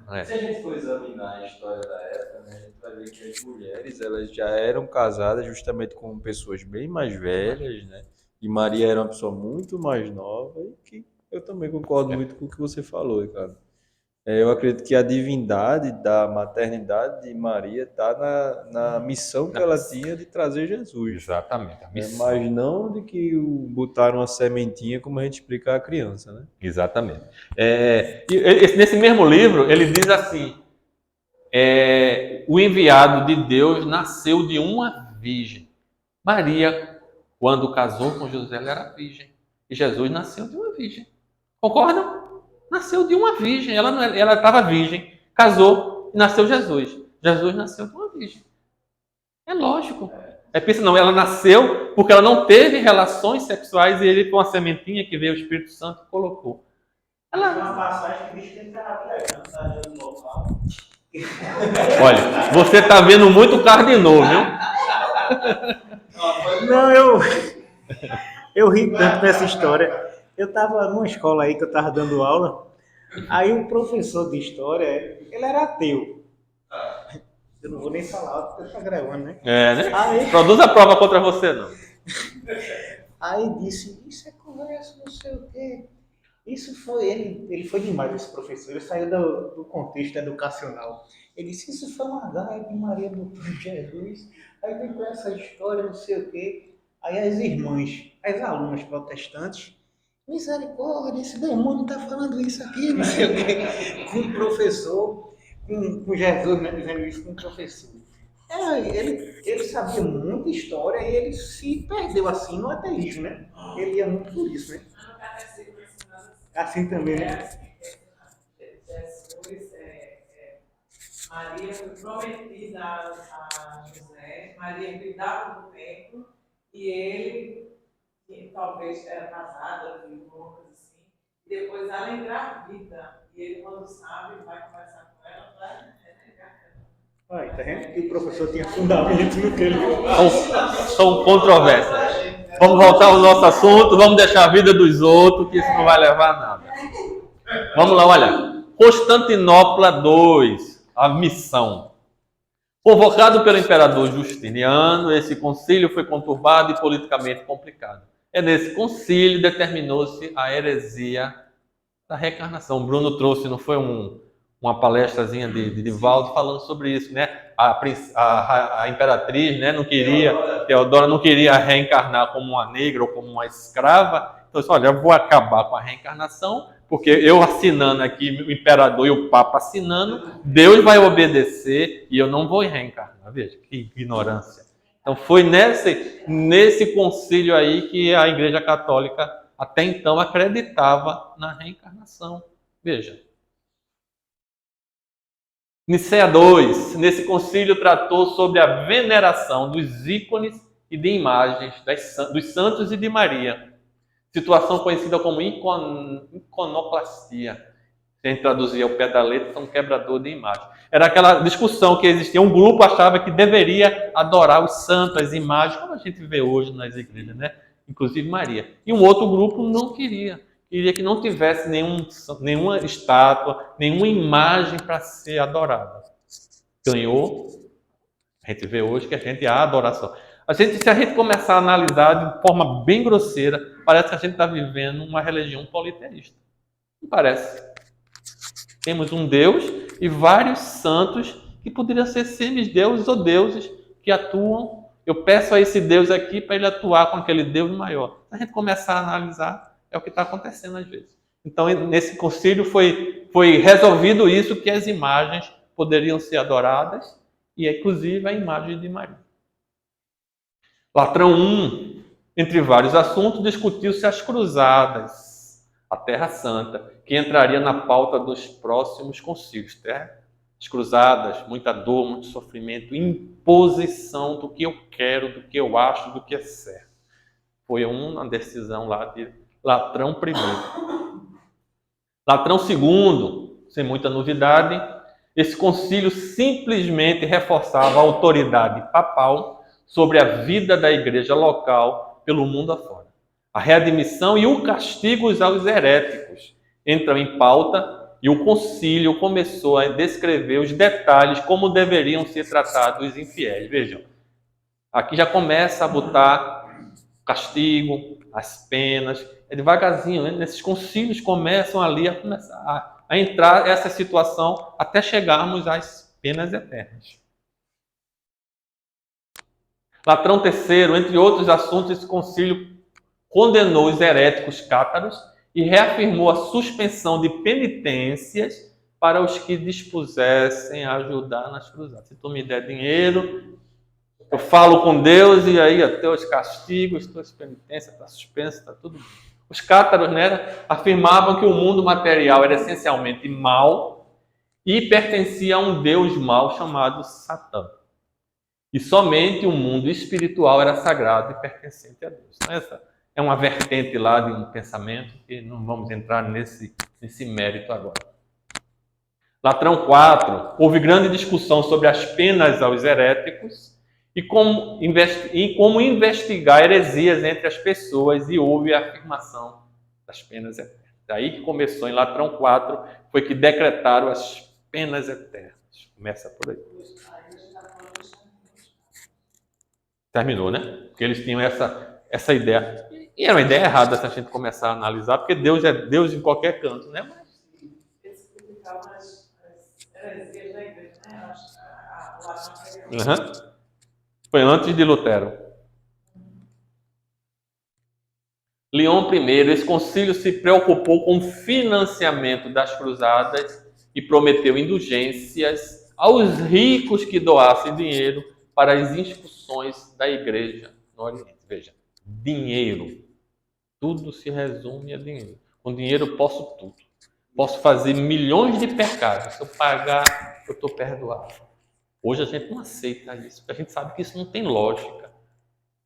Né? Se a gente for examinar a história da época, né, a gente vai ver que as mulheres elas já eram casadas justamente com pessoas bem mais velhas, né? E Maria era uma pessoa muito mais nova, e que eu também concordo muito com o que você falou, Ricardo. Eu acredito que a divindade da maternidade de Maria está na missão que ela tinha de trazer Jesus. Exatamente. A missão. Mas não de que botaram uma sementinha como a gente explica à criança, né? Exatamente. Nesse mesmo livro, ele diz assim, o enviado de Deus nasceu de uma virgem. Maria, quando casou com José, ela era virgem. E Jesus nasceu de uma virgem. Concordam? Nasceu de uma virgem, ela estava virgem, casou e nasceu Jesus. Jesus nasceu de uma virgem. É lógico. Pensa, não, ela nasceu porque ela não teve relações sexuais e ele, com a sementinha que veio o Espírito Santo, colocou. Uma passagem que diz que ele estava viajando, no local. Olha, você está vendo muito Cardinô, viu? Não, eu ri tanto dessa história. Eu estava numa escola aí que eu estava dando aula, aí o professor de história, ele era ateu. Eu não vou nem falar, porque está gravando, né? Né? Aí, Produz a prova contra você, não. aí disse, isso é conversa, não sei o quê. Isso foi, ele foi demais, esse professor, ele saiu do contexto educacional. Ele disse, isso foi uma gaia de Maria do Jesus, aí vem com essa história, não sei o quê. Aí as irmãs, as alunas protestantes, misericórdia, esse demônio está falando isso aqui, não sei o quê, com o professor, com Jesus, né, dizendo isso com o professor. Ele sabia muita história e ele se perdeu assim no ateísmo, né? Ele ia muito por isso, né? Assim também, né? Jesus, Maria foi prometida a José, Maria cuidava do templo e ele, que talvez era casado, viu, coisa assim, e depois ela engravida e ele, quando sabe, vai conversar com ela para negar ela. Tá vendo que o professor tinha fundamento no que ele São controvérsias. Vamos voltar ao nosso assunto, vamos deixar a vida dos outros, que isso não vai levar a nada. Vamos lá, olha. Constantinopla II, a missão. Convocado pelo imperador Justiniano, esse concílio foi conturbado e politicamente complicado. Nesse concílio determinou-se a heresia da reencarnação. Bruno trouxe, não foi uma palestrazinha de Divaldo falando sobre isso, né? A imperatriz, né, Teodora não queria reencarnar como uma negra ou como uma escrava. Então, disse, olha, eu vou acabar com a reencarnação, porque eu assinando aqui, o imperador e o papa assinando, Deus vai obedecer e eu não vou reencarnar. Veja, que ignorância. Então, foi nesse concílio aí que a Igreja Católica até então acreditava na reencarnação. Veja. Nicéia II, nesse concílio tratou sobre a veneração dos ícones e de imagens dos santos e de Maria, situação conhecida como iconoclastia. Se a gente traduzir ao pé da letra, são quebrador de imagem. Era aquela discussão que existia, um grupo achava que deveria adorar os santos, as imagens, como a gente vê hoje nas igrejas, né? Inclusive Maria. E um outro grupo não queria que não tivesse nenhuma estátua, nenhuma imagem para ser adorada. Ganhou, a gente vê hoje que a adoração. Se a gente começar a analisar de forma bem grosseira, parece que a gente está vivendo uma religião politeísta. Não parece. Temos um Deus e vários santos que poderiam ser semideuses ou deuses que atuam. Eu peço a esse Deus aqui para ele atuar com aquele Deus maior. Se a gente começar a analisar, é o que está acontecendo às vezes. Então, nesse concílio foi resolvido isso, que as imagens poderiam ser adoradas, e inclusive a imagem de Maria. Latrão I, entre vários assuntos, discutiu-se as cruzadas, a Terra Santa, que entraria na pauta dos próximos concílios. As cruzadas, muita dor, muito sofrimento, imposição do que eu quero, do que eu acho, do que é certo. Foi uma decisão lá de Latrão I. Latrão II, sem muita novidade, esse concílio simplesmente reforçava a autoridade papal sobre a vida da igreja local pelo mundo afora. A readmissão e o castigo aos heréticos entram em pauta e o concílio começou a descrever os detalhes como deveriam ser tratados os infiéis. Vejam, aqui já começa a botar castigo, as penas, devagarzinho, né? Nesses concílios começam ali a entrar essa situação até chegarmos às penas eternas. Latrão III, entre outros assuntos, esse concílio condenou os heréticos cátaros e reafirmou a suspensão de penitências para os que dispusessem a ajudar nas cruzadas. Se tu me der dinheiro, eu falo com Deus e aí até os castigos, tuas penitências, está suspenso, está tudo bem. Os cátaros, né, afirmavam que o mundo material era essencialmente mau e pertencia a um deus mau chamado Satã. E somente o mundo espiritual era sagrado e pertencente a Deus. Então, essa é uma vertente lá de um pensamento que não vamos entrar nesse mérito agora. Latrão IV, houve grande discussão sobre as penas aos heréticos e como investigar heresias entre as pessoas, e houve a afirmação das penas eternas. Daí que começou em Latrão IV, foi que decretaram as penas eternas. Começa por aí. Terminou, né? Porque eles tinham essa ideia. E era uma ideia errada se a gente começar a analisar, porque Deus é Deus em qualquer canto, né? Mas Eles criticavam as heresias da igreja, né? Uhum. Foi antes de Lutero. Leão I, esse concílio se preocupou com o financiamento das cruzadas e prometeu indulgências aos ricos que doassem dinheiro para as instituições da igreja no Oriente. Veja, dinheiro. Tudo se resume a dinheiro. Com dinheiro eu posso tudo. Posso fazer milhões de pecados. Se eu pagar, eu estou perdoado. Hoje a gente não aceita isso, porque a gente sabe que isso não tem lógica.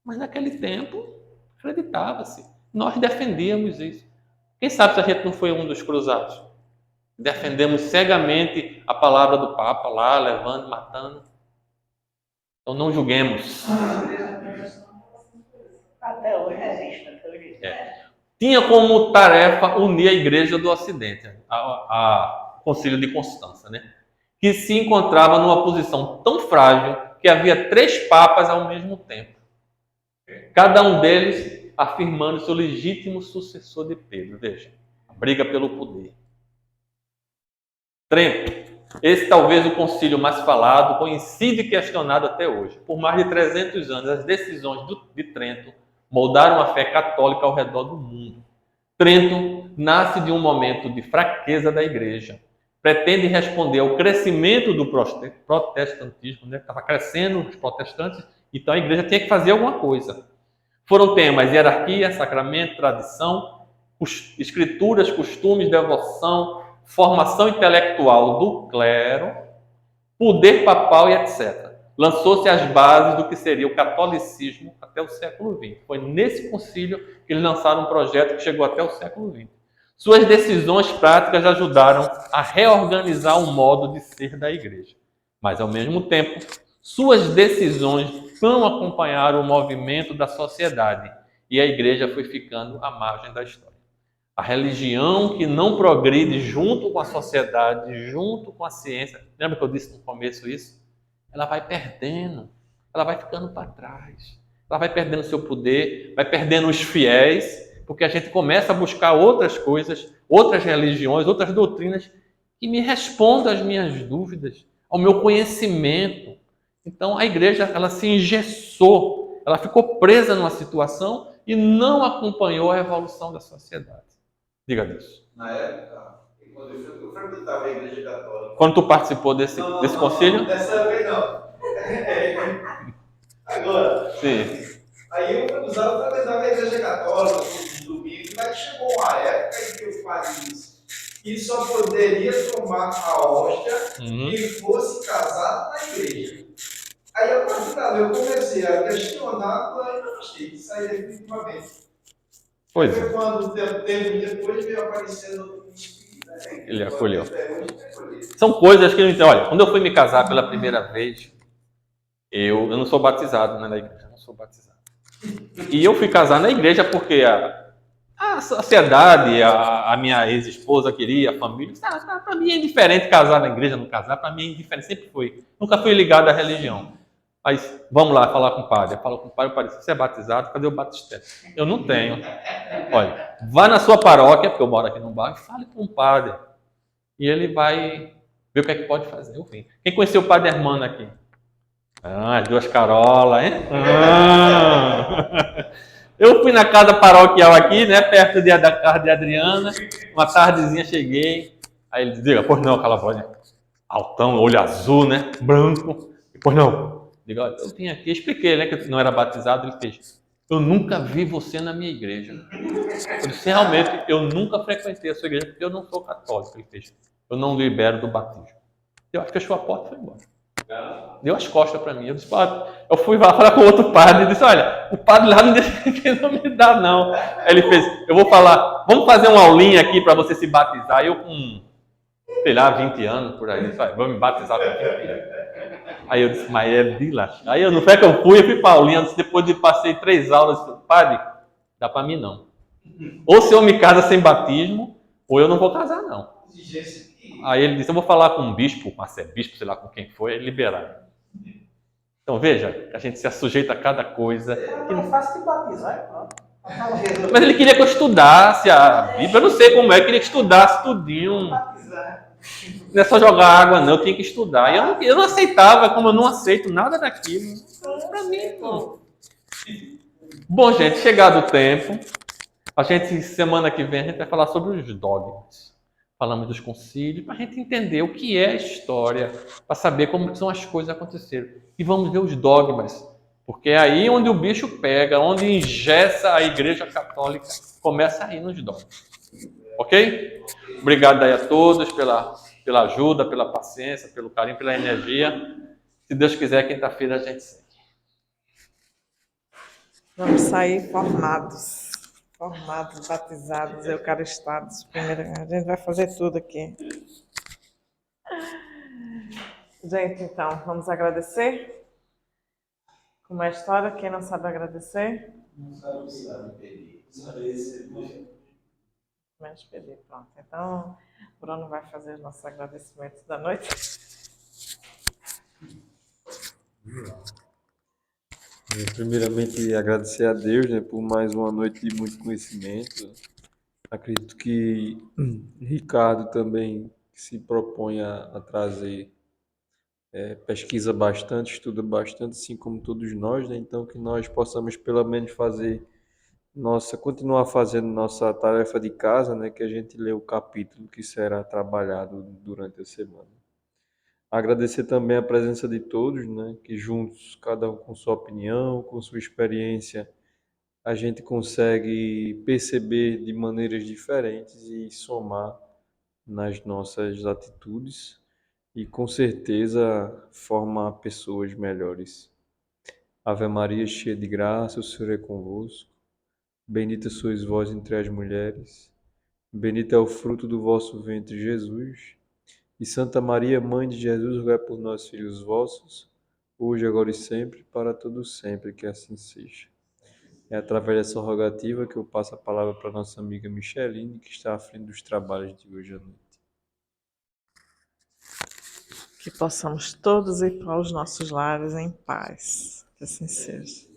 Mas naquele tempo, acreditava-se. Nós defendíamos isso. Quem sabe se a gente não foi um dos cruzados? Defendemos cegamente a palavra do Papa lá, levando, matando. Então não julguemos. Até hoje existe. Tinha como tarefa unir a igreja do Ocidente, a Concílio de Constança, né? Que se encontrava numa posição tão frágil que havia 3 papas ao mesmo tempo. Cada um deles afirmando seu legítimo sucessor de Pedro. Veja, a briga pelo poder. Trento. Esse talvez o concílio mais falado, conhecido e questionado até hoje. Por mais de 300 anos, as decisões de Trento moldaram a fé católica ao redor do mundo. Trento nasce de um momento de fraqueza da igreja. Pretende responder ao crescimento do protestantismo, né? Estava crescendo os protestantes, então a igreja tinha que fazer alguma coisa. Foram temas hierarquia, sacramento, tradição, escrituras, costumes, devoção, formação intelectual do clero, poder papal e etc. Lançou-se as bases do que seria o catolicismo até o século XX. Foi nesse concílio que eles lançaram um projeto que chegou até o século XX. Suas decisões práticas ajudaram a reorganizar o modo de ser da igreja. Mas, ao mesmo tempo, suas decisões não acompanharam o movimento da sociedade e a igreja foi ficando à margem da história. A religião que não progride junto com a sociedade, junto com a ciência, lembra que eu disse no começo isso? Ela vai perdendo, ela vai ficando para trás, ela vai perdendo seu poder, vai perdendo os fiéis, porque a gente começa a buscar outras coisas, outras religiões, outras doutrinas que me respondam às minhas dúvidas, ao meu conhecimento. Então a igreja, ela se engessou, ela ficou presa numa situação e não acompanhou a evolução da sociedade. Diga disso. Na época, quando eu frequentava a igreja católica. Quando tu participou desse concílio? Dessa vez não. Agora. Sim. Aí eu usava frequentava a igreja católica no domingo, mas chegou uma época em que o padre disse que só poderia tomar a hóstia quem fosse casado na igreja. Aí a partir dali eu comecei a questionar, mas eu achei que sair definitivamente. Pois Foi é. quando tempo depois veio aparecendo o espírito, né? Ele acolheu. São coisas que eu não entendo. Olha, quando eu fui me casar pela primeira vez, eu não sou batizado, né, na igreja, não sou batizado. E eu fui casar na igreja porque a sociedade, a minha ex-esposa queria, a família. Para mim é indiferente casar na igreja, não casar, para mim é indiferente, sempre foi. Nunca fui ligado à religião. Mas vamos lá falar com o padre. Eu falo com o padre, você é batizado? Cadê o batistério? Eu não tenho. Olha, vá na sua paróquia, porque eu moro aqui no bairro, e fale com o padre. E ele vai ver o que é que pode fazer. Eu vim. Quem conheceu o padre Hermano aqui? As duas Carolas, hein? Eu fui na casa paroquial aqui, né? Perto da casa de Adriana. Uma tardezinha cheguei. Aí ele dizia, pois não, aquela voz, né? Altão, olho azul, né? Branco. Pois não. Digo, eu vim aqui, expliquei, né? Que eu não era batizado. Ele fez, eu nunca vi você na minha igreja. Eu disse, realmente, eu nunca frequentei a sua igreja, porque eu não sou católico. Ele fez, eu não libero do batismo. Eu acho que fechou a porta e foi embora. Deu as costas para mim. Eu disse, padre, eu fui lá falar com outro padre e disse, olha, o padre lá não me dá, não. Aí ele fez, eu vou falar, vamos fazer uma aulinha aqui para você se batizar. Eu com, sei lá, 20 anos, por aí, disse, vou me batizar com 20 anos. Aí eu disse, mas é de lá. Aí eu não foi que eu fui para a aulinha, depois de passei 3 aulas, eu disse, padre, dá para mim não. Ou se eu me casa sem batismo, ou eu não vou casar, não. Aí ele disse, eu vou falar com um bispo, com arcebispo, sei lá com quem foi, liberaram. Então veja, a gente se sujeita a cada coisa. Não faz que batizar, Mas ele queria que eu estudasse a Bíblia, eu não sei como é, ele queria que estudasse tudinho. Não é só jogar água, não, eu tinha que estudar. E eu não aceitava, como eu não aceito nada daquilo. Então, pra mim, não. Bom, gente, chegado o tempo, a gente, semana que vem, a gente vai falar sobre os dogmas. Falamos dos concílios, para a gente entender o que é a história, para saber como são as coisas aconteceram. E vamos ver os dogmas, porque é aí onde o bicho pega, onde engessa a Igreja Católica, começa aí nos dogmas. Ok? Obrigado aí a todos pela ajuda, pela paciência, pelo carinho, pela energia. Se Deus quiser, quinta-feira a gente segue. Vamos sair formados, batizados, eucaristados. Primeiro, a gente vai fazer tudo aqui. Gente, então, vamos agradecer? Como é a história? Quem não sabe agradecer? Não sabe pedir. Sabe receber. Menos pedir, pronto. Então, o Bruno vai fazer os nossos agradecimentos da noite. Primeiramente, agradecer a Deus, né, por mais uma noite de muito conhecimento. Acredito que Ricardo também que se propõe a trazer, pesquisa bastante, estuda bastante, assim como todos nós, né? Então que nós possamos pelo menos continuar fazendo nossa tarefa de casa, né? Que a gente lê o capítulo que será trabalhado durante a semana. Agradecer também a presença de todos, né? Que juntos, cada um com sua opinião, com sua experiência, a gente consegue perceber de maneiras diferentes e somar nas nossas atitudes e com certeza formar pessoas melhores. Ave Maria, cheia de graça, o Senhor é convosco. Bendita sois vós entre as mulheres. Bendito é o fruto do vosso ventre, Jesus. E Santa Maria, Mãe de Jesus, rogai por nós, filhos vossos, hoje, agora e sempre, para todo sempre, que assim seja. É através dessa rogativa que eu passo a palavra para nossa amiga Micheline, que está à frente dos trabalhos de hoje à noite. Que possamos todos ir para os nossos lares em paz. Que assim seja.